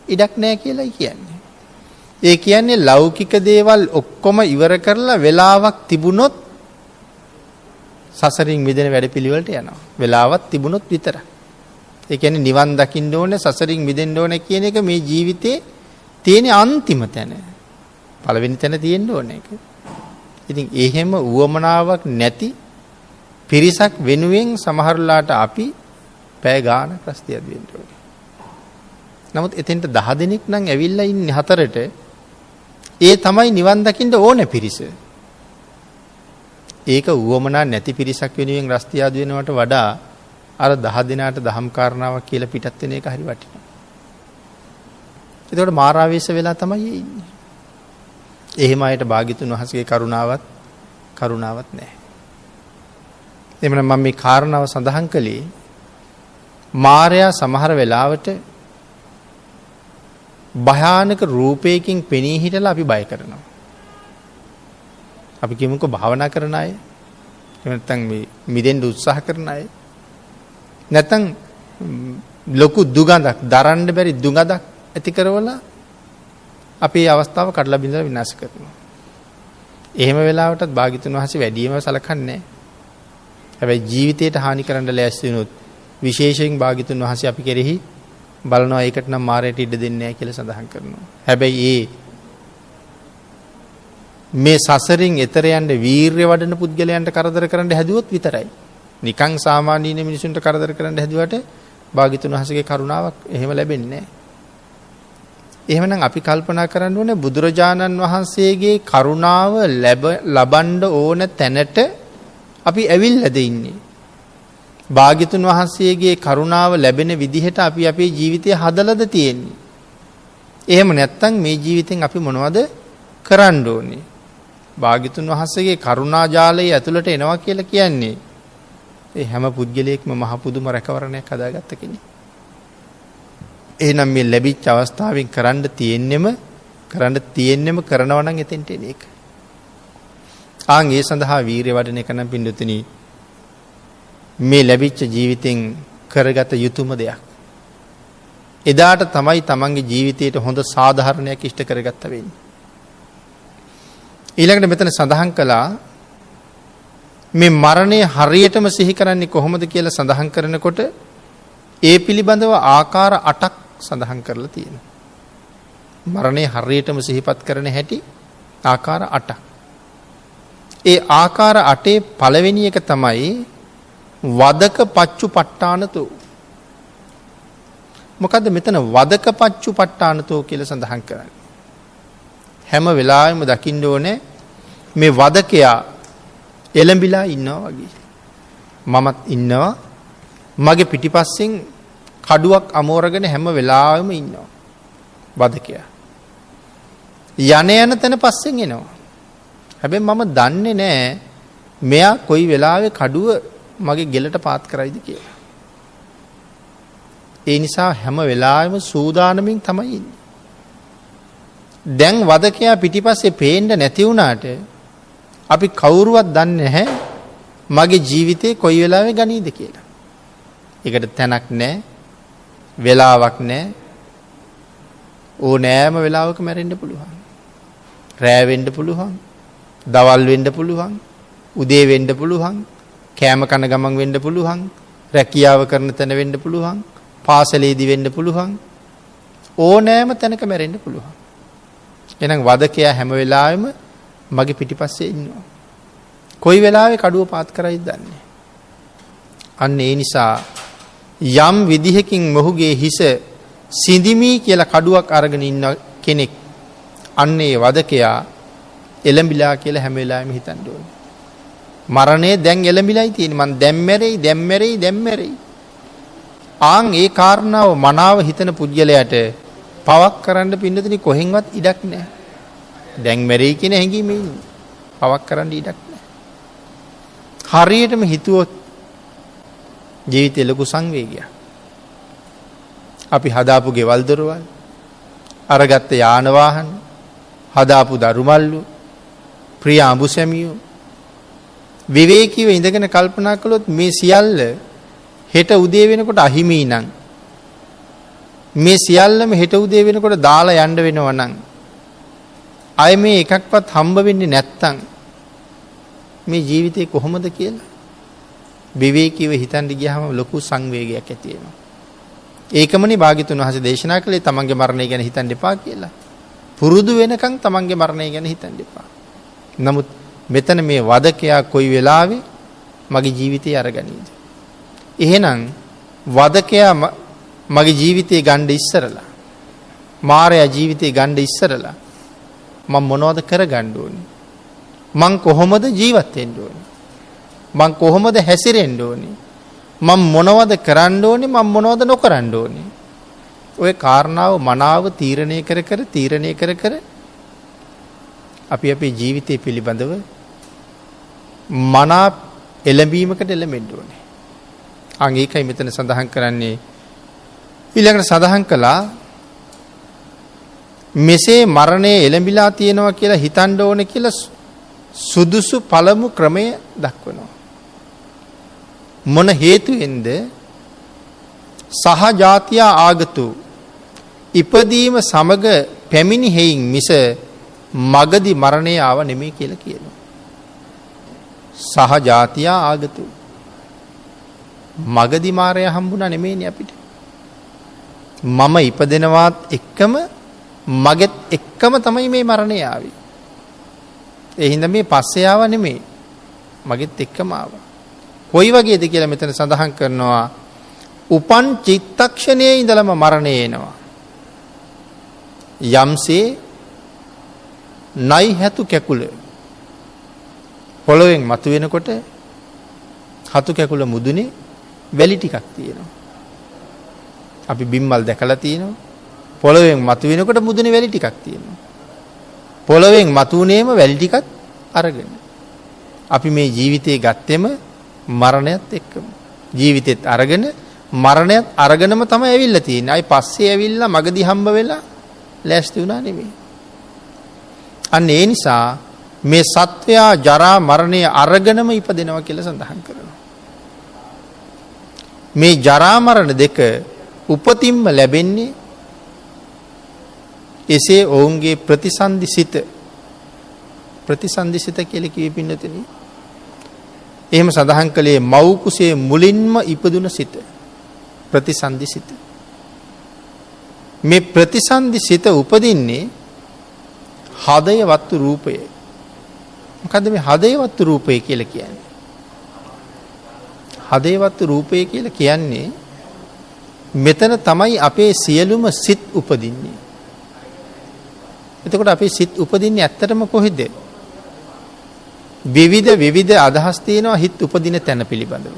ඉඩක් නැහැ කියලායි කියන්නේ. ඒ කියන්නේ ලෞකික දේවල් ඔක්කොම ඉවර කරලා වෙලාවක් තිබුණොත් සසරින් මිදෙන වැඩපිළිවෙලට යනවා. වෙලාවක් තිබුණොත් විතරයි. ඒ කියන්නේ නිවන් දකින්න ඕනේ, සසරින් මිදෙන්න ඕනේ කියන එක මේ ජීවිතේ තියෙන අන්තිම තැන. පළවෙනි තැන තියෙන්න ඕනේ ඒක. ඉතින් එහෙම උවමනාවක් නැති පිරිසක් වෙනුවෙන් සමහරලාට අපි පැය ගානක් රස්තියක් දෙන්න ඕනේ. නමුත් එතෙන්ට 10 දෙනෙක් නම් ඇවිල්ලා ඉන්නේ හතරට. ඒ තමයි නිවන් දකින්න ඕනේ පිරිස. ඒක උවමනා නැති පිරිසක් වෙනුවෙන් රස්තියාදු වෙනවට වඩා අර 10 දිනාට දහම් කාරණාවක් කියලා පිටත් වෙන එක හරි වටිනවා. ඒකට මාරාවේශ වෙලා තමයි ඉන්නේ. එහෙම අයට භාග්‍යතුන් වහන්සේගේ කරුණාවක් නැහැ. එමනම් මම මේ කාරණාව සඳහන් කළේ මාරයා සමහර වෙලාවට භයානක රූපයකින් පෙනී හිටලා අපි බය කරනවා. අපි කියමුකෝ භාවනා කරන අය, නැත්නම් මේ මිදෙන්න උත්සාහ කරන අය, නැත්නම් ලොකු දුගඳක්, දරන්න බැරි දුගඳක් ඇති කරවලා අපේ අවස්ථාව කඩලා බිඳලා විනාශ කරනවා. එහෙම වෙලාවටත් භාග්‍යතුන් වහන්සේ වැඩිම සලකන්නේ නැහැ. හැබැයි ජීවිතයට හානි කරන්න ලෑස්ති වුණොත් විශේෂයෙන් භාග්‍යතුන් වහන්සේ අපි කෙරෙහි බලනවා. ඒකට නම් මාරයට ඉඩ දෙන්නේ නැහැ කියලා සඳහන් කරනවා. හැබැයි මේ සසරින් එතර යන්න වීරිය වඩන පුද්ගලයන්ට කරදර කරන්න හැදුවොත් විතරයි. නිකං සාමාන්‍ය මිනිසුන්ට කරදර කරන්න හැදුවට භාග්‍යතුන් වහන්සේගේ කරුණාවක් එහෙම ලැබෙන්නේ නැහැ. එහෙමනම් අපි කල්පනා කරන්න ඕනේ බුදුරජාණන් වහන්සේගේ කරුණාව ලබන්න ඕන තැනට අපි ඇවිල්ලාද ඉන්නේ. භාග්‍යතුන් වහන්සේගේ කරුණාව ලැබෙන විදිහට අපි අපේ ජීවිතය හදලාද තියෙන්නේ. එහෙම නැත්නම් මේ ජීවිතෙන් අපි මොනවද කරන්න ඕනේ? භාග්‍යතුන් වහන්සේගේ කරුණා ජාලයේ ඇතුළට එනවා කියලා කියන්නේ ඒ හැම පුද්ගලයෙක්ම මහ පුදුම රැකවරණයක් හදාගත්ත කෙනෙක්. එහෙනම් මේ ලැබිච්ච අවස්ථාවෙන් කරන්න තියෙන්නෙම කරනවා නම් එතෙන්ට එන එක. ඒ සඳහා වීරිය වඩන එක නම් පින්දුතුනි මේ ලැබිච්ච ජීවිතෙන් කරගත යුතුම දෙයක්. එදාට තමයි තමන්ගේ ජීවිතයට හොඳ සාධාරණයක් ඉෂ්ට කරගත්ත වෙන්නේ. ඊළඟට මෙතන සඳහන් කළා මේ මරණය හරියටම සිහි කරන්නේ කොහොමද කියලා සඳහන් කරනකොට ඒ පිළිබඳව ආකාර 8ක් සඳහන් කරලා තියෙනවා. මරණය හරියටම සිහිපත් කරන හැටි ආකාර 8ක්. ඒ ආකාර 8 පළවෙනි එක තමයි වදක පච්චුපට්ඨානතෝ. මොකද්ද මෙතන වදක පච්චුපට්ඨානතෝ කියලා සඳහන් කරන්නේ? හැම වෙලාවෙම දකින්න ඕනේ මේ වදකයා එළඹිලා ඉන්නවා වගේ. මමත් ඉන්නවා. මගේ පිටිපස්සෙන් කඩුවක් අමෝරගෙන හැම වෙලාවෙම ඉන්නවා. වදකයා. යන තැන පස්සෙන් එනවා. හැබැයි මම දන්නේ නැහැ මෙයා කොයි වෙලාවෙ කඩුව මගේ ගෙලට පාත් කරයිද කියලා. ඒ නිසා හැම වෙලාවෙම සූදානමින් තමයි ඉන්නේ. දැන් වදකයා පිටිපස්සේ පේන්න නැති වුණාට අපි කවුරුවත් දන්නේ නැහැ මගේ ජීවිතේ කොයි වෙලාවෙ ගනීද කියලා. ඒකට තැනක් නැහැ, වෙලාවක් නැහැ. ඕනෑම වෙලාවක මැරෙන්න පුළුවන්. රෑ වෙන්න පුළුවන්, දවල් වෙන්න පුළුවන්, උදේ වෙන්න පුළුවන්, කෑම කන ගමන් වෙන්න පුළුවන්, රැකියාව කරන තැන වෙන්න පුළුවන්, පාසලේදී වෙන්න පුළුවන්. ඕනෑම තැනක මැරෙන්න පුළුවන්. එහෙනම් වදකයා හැම වෙලාවෙම මගේ පිටිපස්සේ ඉන්නවා. කොයි වෙලාවෙ කඩුව පාත් කරයිද දන්නේ. අන්න ඒ නිසා යම් විදිහකින් මොහුගේ හිස සිඳිමි කියලා කඩුවක් අරගෙන ඉන්න කෙනෙක් අන්න ඒ වදකයා එළඹිලා කියලා හැම වෙලාවෙම හිතන්න ඕනේ. මරණය දැන් එළඹිලායි තියෙන්නේ. මං දැන් මැරෙයි. ඒ කාරණාව මනාව හිතන පුජ්‍යලයට පවක් කරන්න පින්නතුනි කොහෙන්වත් ඉඩක් නැහැ. දැන් මැරෙයි කියන හැඟීමේ ඉන්නේ. පවක් කරන්න ඉඩක් නැහැ. හරියටම හිතුවොත් ජීවිතේ ලොකු සංවේගයක්. අපි හදාපු ගෙවල් දොරවල්, අරගත්ත යාන වාහන, හදාපු දරුමල්ලු, ප්‍රිය අඹුසැමියෝ විවේකීව ඉඳගෙන කල්පනා කළොත් මේ සියල්ල හෙට උදේ වෙනකොට අහිමි නම්, මේ සියල්ලම හෙට උදේ වෙනකොට දාලා යන්න වෙනවා නම්, අය මේ එකක්වත් හම්බ වෙන්නේ නැත්තම් මේ ජීවිතේ කොහොමද කියලා විවේකීව හිතන්න ගියාම ලොකු සංවේගයක් ඇති වෙනවා. ඒකමනේ භාග්‍යතුන් වහන්සේ දේශනා කළේ තමන්ගේ මරණය ගැන හිතන්න එපා කියලා. පුරුදු වෙනකන් තමන්ගේ මරණය ගැන හිතන්න එපා. නමුත් මෙතන මේ වදකයා කොයි වෙලාවෙ මගේ ජීවිතේ අරගනීද? එහෙනම් වදකයා මගේ ජීවිතේ ගන්න ඉස්සරලා, මාරයා ජීවිතේ ගන්න ඉස්සරලා මම මොනවද කරගන්න ඕනේ? මං කොහොමද ජීවත් වෙන්න ඕනේ? මං කොහොමද හැසිරෙන්න ඕනේ? මම මොනවද කරන්න ඕනේ? මම මොනවද නොකරන්න ඕනේ? ඔය කාරණාව මනාව තීරණය කර අපි අපේ ජීවිතය පිළිබඳව මනා එළඹීමකට එළඹෙන්න ඕනේ. අන් ඒකයි මෙතන සඳහන් කරන්නේ. ඊළඟට සඳහන් කළා මෙසේ මරණය එළඹිලා තියෙනවා කියලා හිතන්න ඕනේ කියලා සුදුසු පළමු ක්‍රමය දක්වනවා. මොන හේතුවෙන්ද? සහජාතිය ආගතු ඉපදීම සමග පැමිණි හේයින් මිස මගදී මරණය ආව නෙමෙයි කියලා කියනවා. සහජාතිය ආගතු මගදී මාරය හම්බුණා නෙමෙයිනේ අපිට. මම ඉපදෙනවත් එක්කම මගෙත් එක්කම තමයි මේ මරණය ආවේ. ඒ හින්දා මේ පස්සේ ආව නෙමෙයි, මගෙත් එක්කම ආවා. කොයි වගේද කියලා මෙතන සඳහන් කරනවා. උපන් චිත්තක්ෂණයේ ඉඳලම මරණය එනවා. යම්සේ නයි හැතු කැකුල පොළොවෙන් මතුවෙනකොට හතු කැකුල මුදුනේ වැලි ටිකක් තියෙනවා. අපි බිම්මල් දැකලා තියෙනවා. පොළොවෙන් මතුවෙනකොට මුදුනේ වැලි ටිකක් තියෙනවා. පොළොවෙන් මතුවුනේම වැලි ටිකත් අරගෙන. අපි මේ ජීවිතේ ගත්තෙම මරණයත් එක්කම. ජීවිතෙත් අරගෙන මරණයත් අරගෙනම තමයි ඇවිල්ලා තියෙන්නේ. ආයි පස්සේ ඇවිල්ලා මගදී හම්බ වෙලා ලෑස්ති වුණා නෙමෙයි. අන්න ඒ නිසා මේ සත්වයා ජරා මරණය අරගෙනම ඉපදෙනවා කියලා සඳහන් කරනවා. මේ ජරා මරණ දෙක උපතින්ම ලැබෙන්නේ එසේ ඔවුන්ගේ ප්‍රතිසන්දිසිත කියලා කිව්වෙ පින්නතනේ. එහෙම සඳහන් කළේ මව් කුසේ මුලින්ම ඉපදුන සිත ප්‍රතිසන්දිසිත. මේ ප්‍රතිසන්දිසිත උපදින්නේ හදයවත්තු රූපය. මොකද්ද මේ හදයවත්තු රූපය කියලා කියන්නේ? හදයවත්තු රූපය කියලා කියන්නේ මෙතන තමයි අපේ සියලුම සිත් උපදින්නේ. එතකොට අපේ සිත් උපදින්නේ ඇත්තටම කොහෙද? විවිධ අදහස් තියෙනවා හිත උපදින තැන පිළිබඳව.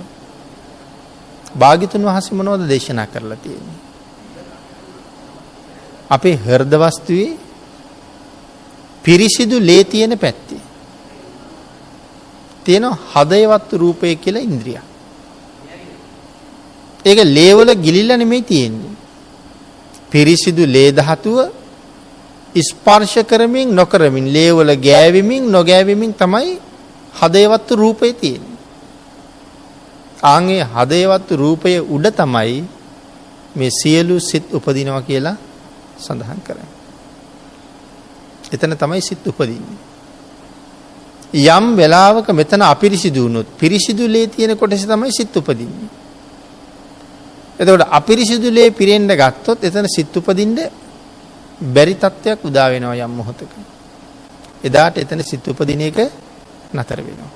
භාග්‍යතුන් වහන්සේ මොනවද දේශනා කරලා තියෙන්නේ? අපේ හෘද වස්තුවේ පිරිසිදු ලේ තියෙන පැත්තේ තියෙන හදයවත්තු රූපය කියලා ඉන්ද්‍රියක්. ඒක ලේ වල ගිලිලා නෙමෙයි තියෙන්නේ. පිරිසිදු ලේ ධාතුව ස්පර්ශ කරමින් නොකරමින් ලේ වල ගෑවෙමින් නොගෑවෙමින් තමයි හදයවත්තු රූපය තියෙන්නේ. ආන්ගේ හදයවත්තු රූපය උඩ තමයි මේ සියලු සිත් උපදිනවා කියලා සඳහන් කරන්නේ. එතන තමයි සිත් උපදින්නේ. යම් වෙලාවක මෙතන අපිරිසිදු වුණොත් පිරිසිදු ලේ තියෙන කොටස තමයි සිත් උපදින්නේ. එතකොට අපිරිසිදු ලේ පිරෙන්න ගත්තොත් එතන සිත් උපදින්න බැරි තත්ත්වයක් උදා වෙනවා යම් මොහොතක. එදාට එතන සිත් උපදින එක නතර වෙනවා.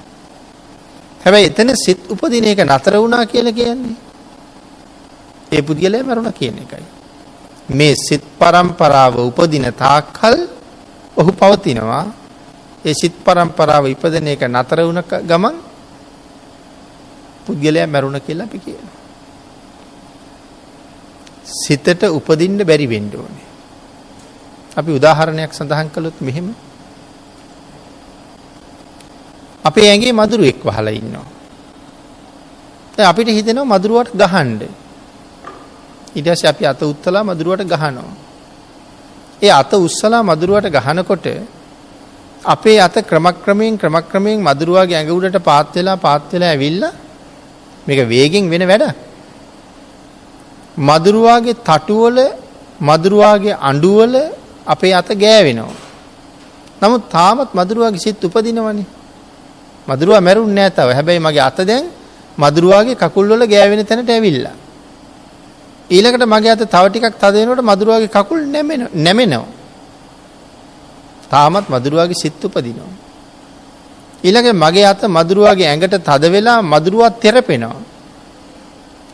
හැබැයි එතන සිත් උපදින එක නතර වුණා කියලා කියන්නේ ඒ පුද්ගලයා මරුණා කියන එකයි. මේ සිත් පරම්පරාව උපදින තාක්කල් ඔහු පවතිනවා. ඒ සිත් පරම්පරාව ඉපදෙන එක නතර වුණ ගමන් පුද්ගලයා මරුණා කියලා අපි කියනවා. සිතට උපදින්න බැරි වෙන්න ඕනේ. අපි උදාහරණයක් සඳහන් කළොත් මෙහෙම. අපේ ඇඟේ මදුරුවෙක් වහලා ඉන්නවා. දැන් අපිට හිතෙනවා මදුරුවට ගහන්න. ඊට පස්සේ අපි අත උස්සලා මදුරුවට ගහනවා. ඒ අත උස්සලා මදුරුවට ගහනකොට අපේ අත ක්‍රමක්‍රමයෙන් මදුරුවාගේ ඇඟ උඩට පාත් වෙලා ඇවිල්ලා මේක වේගෙන් වෙන වැඩක්. මදුරුවාගේ තටුවල මදුරුවාගේ අඬුවල අපේ අත ගෑවෙනවා. නමුත් තාමත් මදුරුවාගේ සිත් උපදිනවනේ. මදුරුවා මැරුන්නේ නැහැ තව. හැබැයි මගේ අත දැන් මදුරුවාගේ කකුල් වල ගෑවෙන තැනට ඇවිල්ලා. ඊළඟට මගේ අත තව ටිකක් තද වෙනකොට මදුරුවාගේ කකුල් නැමෙනවා. තාමත් මදුරුවාගේ සිත් උපදිනවා. ඊළඟට මගේ අත මදුරුවාගේ ඇඟට තද වෙලා මදුරුවා තෙරපෙනවා.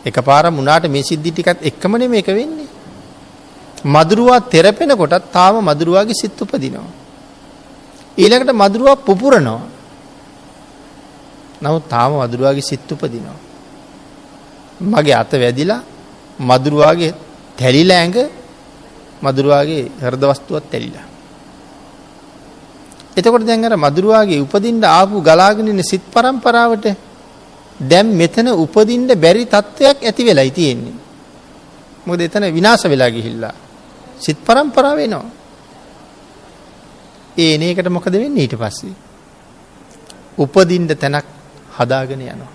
එකපාරම උනාට මේ සිද්ධි ටිකත් එක්කම නෙමෙයි මේක වෙන්නේ. මදුරුවා තෙරපෙනකොටත් තාම මදුරුවාගේ සිත් උපදිනවා. ඊළඟට මදුරුවා පුපුරනවා. නමුත් තාම මදුරුවාගේ සිත් උපදිනවා. මගේ අත වැදිලා මදුරුවාගේ තැලිලා ඇඟ මදුරුවාගේ හෘද වස්තුවත් තැලිලා. එතකොට දැන් අර මදුරුවාගේ උපදින්න ආපු ගලාගෙන ඉන්න සිත් පරම්පරාවට දැන් මෙතන උපදින්න බැරි තත්වයක් ඇති වෙලයි තියෙන්නේ. මොකද එතන විනාශ වෙලා ගිහිල්ලා සිත් පරම්පරාව වෙනවා. ඒ එන එකට මොකද වෙන්නේ ඊට පස්සේ? උපදින්න තැනක් හදාගෙන යනවා.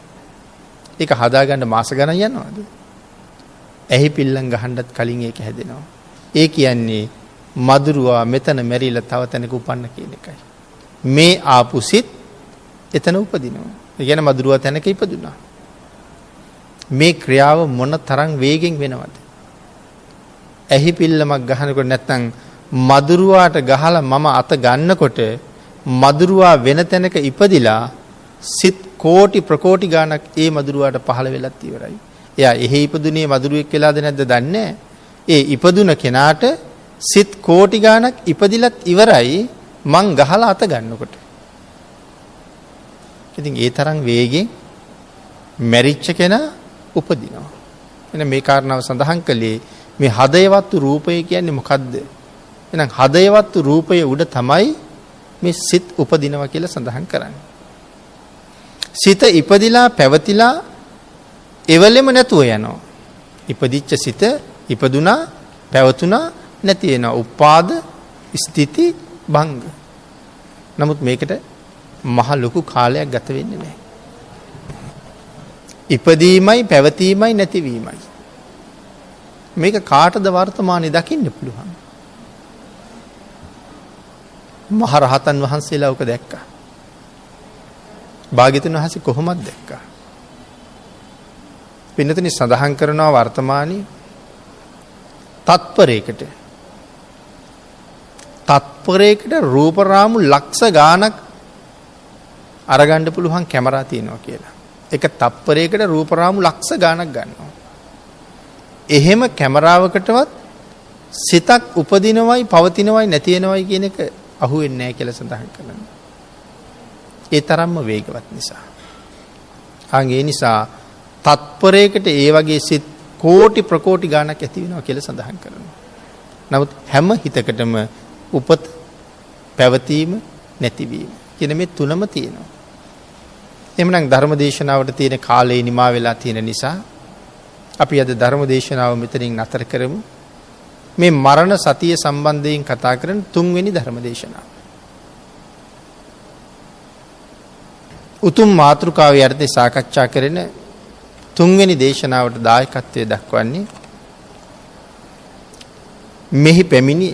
ඒක හදාගන්න මාස ගණන් යනවාද? ඇහි පිල්ලම් ගහන්නත් කලින් ඒක හැදෙනවා. ඒ කියන්නේ මදුරුවා මෙතන මැරිලා තව තැනක උපන්න කියන එකයි. මේ ආපු සිත් එතන උපදිනවා. ඒ කියන්නේ මදුරුවා තැනක ඉපදුනා. මේ ක්‍රියාව මොන තරම් වේගෙන් වෙනවද? ඇහි පිල්ලමක් ගහනකොට නැත්නම් මදුරුවාට ගහලා මම අත ගන්නකොට මදුරුවා වෙන තැනක ඉපදිලා සිත් කෝටි ප්‍රකෝටි ගාණක් ඒ මදුරුවාට පහළ වෙලත් ඉවරයි. එයා එහෙ ඉපදුනේ මදුරුවෙක් වෙලාද නැද්ද දන්නේ. ඒ ඉපදුන කෙනාට සිත් කෝටි ගාණක් ඉපදිලත් ඉවරයි මං ගහලා අත ගන්නකොට. ඉතින් ඒ තරම් වේගෙන් මැරිච්ච කෙනා උපදිනවා. එහෙනම් මේ කාරණාව සඳහන් කළේ මේ හදයවත්තු රූපය කියන්නේ මොකද්ද? එහෙනම් හදයවත්තු රූපය උඩ තමයි මේ සිත් උපදිනවා කියලා සඳහන් කරන්නේ. සිත ඉපදිලා පැවතිලා එවලෙම නැතුව යනවා. ඉපදිච්ච සිත ඉපදුනා පැවතුනා නැති වෙනවා. උපාද ස්ථಿತಿ භංග. නමුත් මේකට මහ ලොකු කාලයක් ගත වෙන්නේ නැහැ. ඉපදීමයි පැවතීමයි නැතිවීමයි. මේක කාටද වර්තමානයේ දකින්න පුළුවන්? මහරහතන් වහන්සේලා උක දැක්කා. භාග්‍යතුන් වහන්සේ කොහොමද දැක්කා? පින්නතනි සඳහන් කරනවා වර්තමානයේ තත්පරයකට රූප රාමු ලක්ෂ ගාණක් අරගන්න පුළුවන් කැමරා තියෙනවා කියලා. එක තත්පරයකට රූප රාමු ලක්ෂ ගාණක් ගන්නවා. එහෙම කැමරාවකටවත් සිතක් උපදිනවයි පවතිනවයි නැති වෙනවයි කියන එක අහුවෙන්නේ නැහැ කියලා සඳහන් කරනවා. ඒ තරම්ම වේගවත් නිසා. ඒ නිසා තත්පරයකට ඒ වගේ සිත් කෝටි ප්‍රකෝටි ගාණක් ඇති වෙනවා කියලා සඳහන් කරනවා. නමුත් හැම හිතකටම උපත පැවතීම නැතිවීම කියන මේ තුනම තියෙනවා. එhmenan ධර්ම දේශනාවට තියෙන කාලේ නිමා වෙලා තියෙන නිසා අපි අද ධර්ම දේශනාව මෙතනින් නතර කරමු. මේ මරණ සතිය සම්බන්ධයෙන් කතා කරන තුන්වෙනි ධර්ම දේශනාව. උතුම් මාතෘකාවේ යටතේ සාකච්ඡා කරන තුන්වෙනි දේශනාවට දායකත්වයේ දක්වන්නේ මෙහි පැමිණි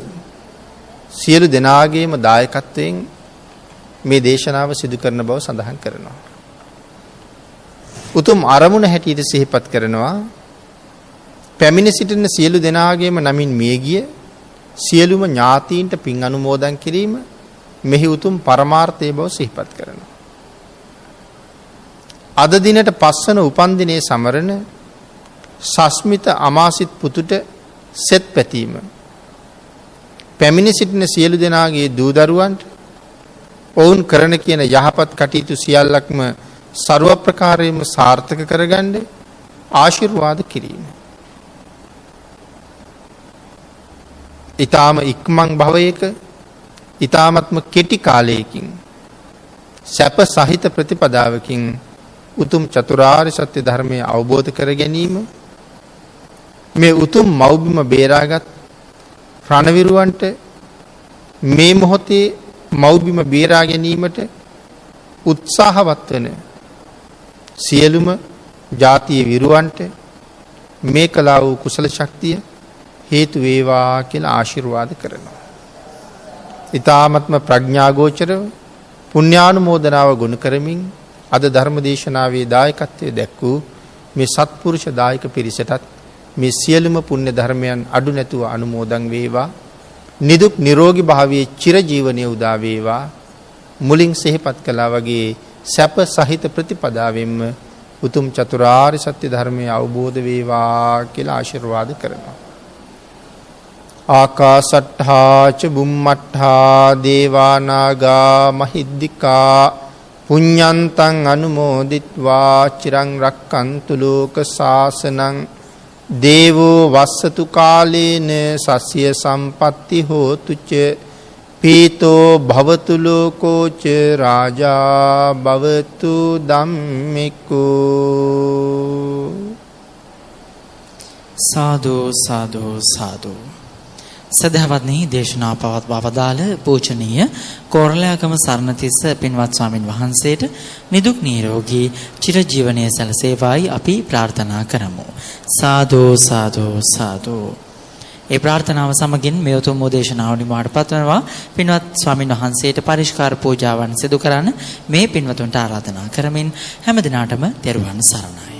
සියලු දෙනාගේම දායකත්වයෙන් මේ දේශනාව සිදු කරන බව සඳහන් කරනවා. උතුම් අරමුණ හැටියට සිහිපත් කරනවා පැමිණ සිටින සියලු දෙනාගේම නමින් මියගිය සියලුම ඥාතීන්ට පින් අනුමෝදන් කිරීම මෙහි උතුම් පරමාර්ථයේ බව සිහිපත් කරනවා. අද දිනට පස්වන උපන්දිනයේ සමරන සස්මිත අමාසිත පුතුට සෙත් පැතීම පැමිණ සිටින සියලු දෙනාගේ දූ දරුවන්ට ඔවුන් කරන කියන යහපත් කටයුතු සියල්ලක්ම ਸਰව ප්‍රකාරයෙන්ම සාර්ථක කරගන්න ආශිර්වාද කිරීම. ඊ타ම ඉක්මන් භවයක ඊ타මත්ම කෙටි කාලයකින් සැප සහිත ප්‍රතිපදාවකින් උතුම් චතුරාර්ය සත්‍ය ධර්මය අවබෝධ කර ගැනීම මේ උතුම් මව්බිම බේරාගත් රණවිරුවන්ට මේ මොහොතේ මව්බිම බේරා ගැනීමට උත්සාහවත් වන සියලුම ජාතිය විරුවන්ට මේ කලා වූ කුසල ශක්තිය හේතු වේවා කියලා ආශිර්වාද කරනවා. ඊ타ත්ම ප්‍රඥාගෝචරව පුණ්‍යානුමෝදනාව ගුණ කරමින් අද ධර්ම දේශනාවේ දායකත්වයේ දැක්වූ මේ සත්පුරුෂ දායක පිරිසටත් මේ සියලුම පුණ්‍ය ධර්මයන් අඩු නැතුව අනුමෝදන් වේවා. නිදුක් නිරෝගී භාවයේ චිරජීවනයේ උදා වේවා. මුලින් සිහිපත් කළා වගේ සැප සහිත ප්‍රතිපදාවෙන්ම උතුම් චතුරාර්ය සත්‍ය ධර්මය අවබෝධ වේවා කියලා ආශිර්වාද කරනවා. ආකාසට්ඨා ච බුම්මට්ඨා දේවා නාග මහිද්దికා පුඤ්ඤන්තං අනුමෝදිත්වා චිරං රක්칸තු ලෝක සාසනං දේවෝ වස්සතු කාලේන සස්ය සම්පatti හෝතු ච පීතෝ භවතු ලෝකෝ ච රාජා භවතු ධම්මිකෝ. සාදු සාදු සාදු. සදහවත්නි දේශනා පවත්වා වදාළ පූජනීය කෝරළයාගම සරණතිස්ස පින්වත් ස්වාමින් වහන්සේට නිදුක් නිරෝගී චිරජීවනයේ සැලසේවායි අපි ප්‍රාර්ථනා කරමු. සාදු සාදු සාදු. ඒ ප්‍රාර්ථනාව සමගින් මේ උතුම් දේශනාව නිමාඩපත් වෙනවා. පින්වත් ස්වාමින් වහන්සේට පරිස්කාර පූජාවන් සිදු කරන්න මේ පින්වතුන්ට ආරාධනා කරමින් හැම දිනාටම තෙරුවන් සරණයි.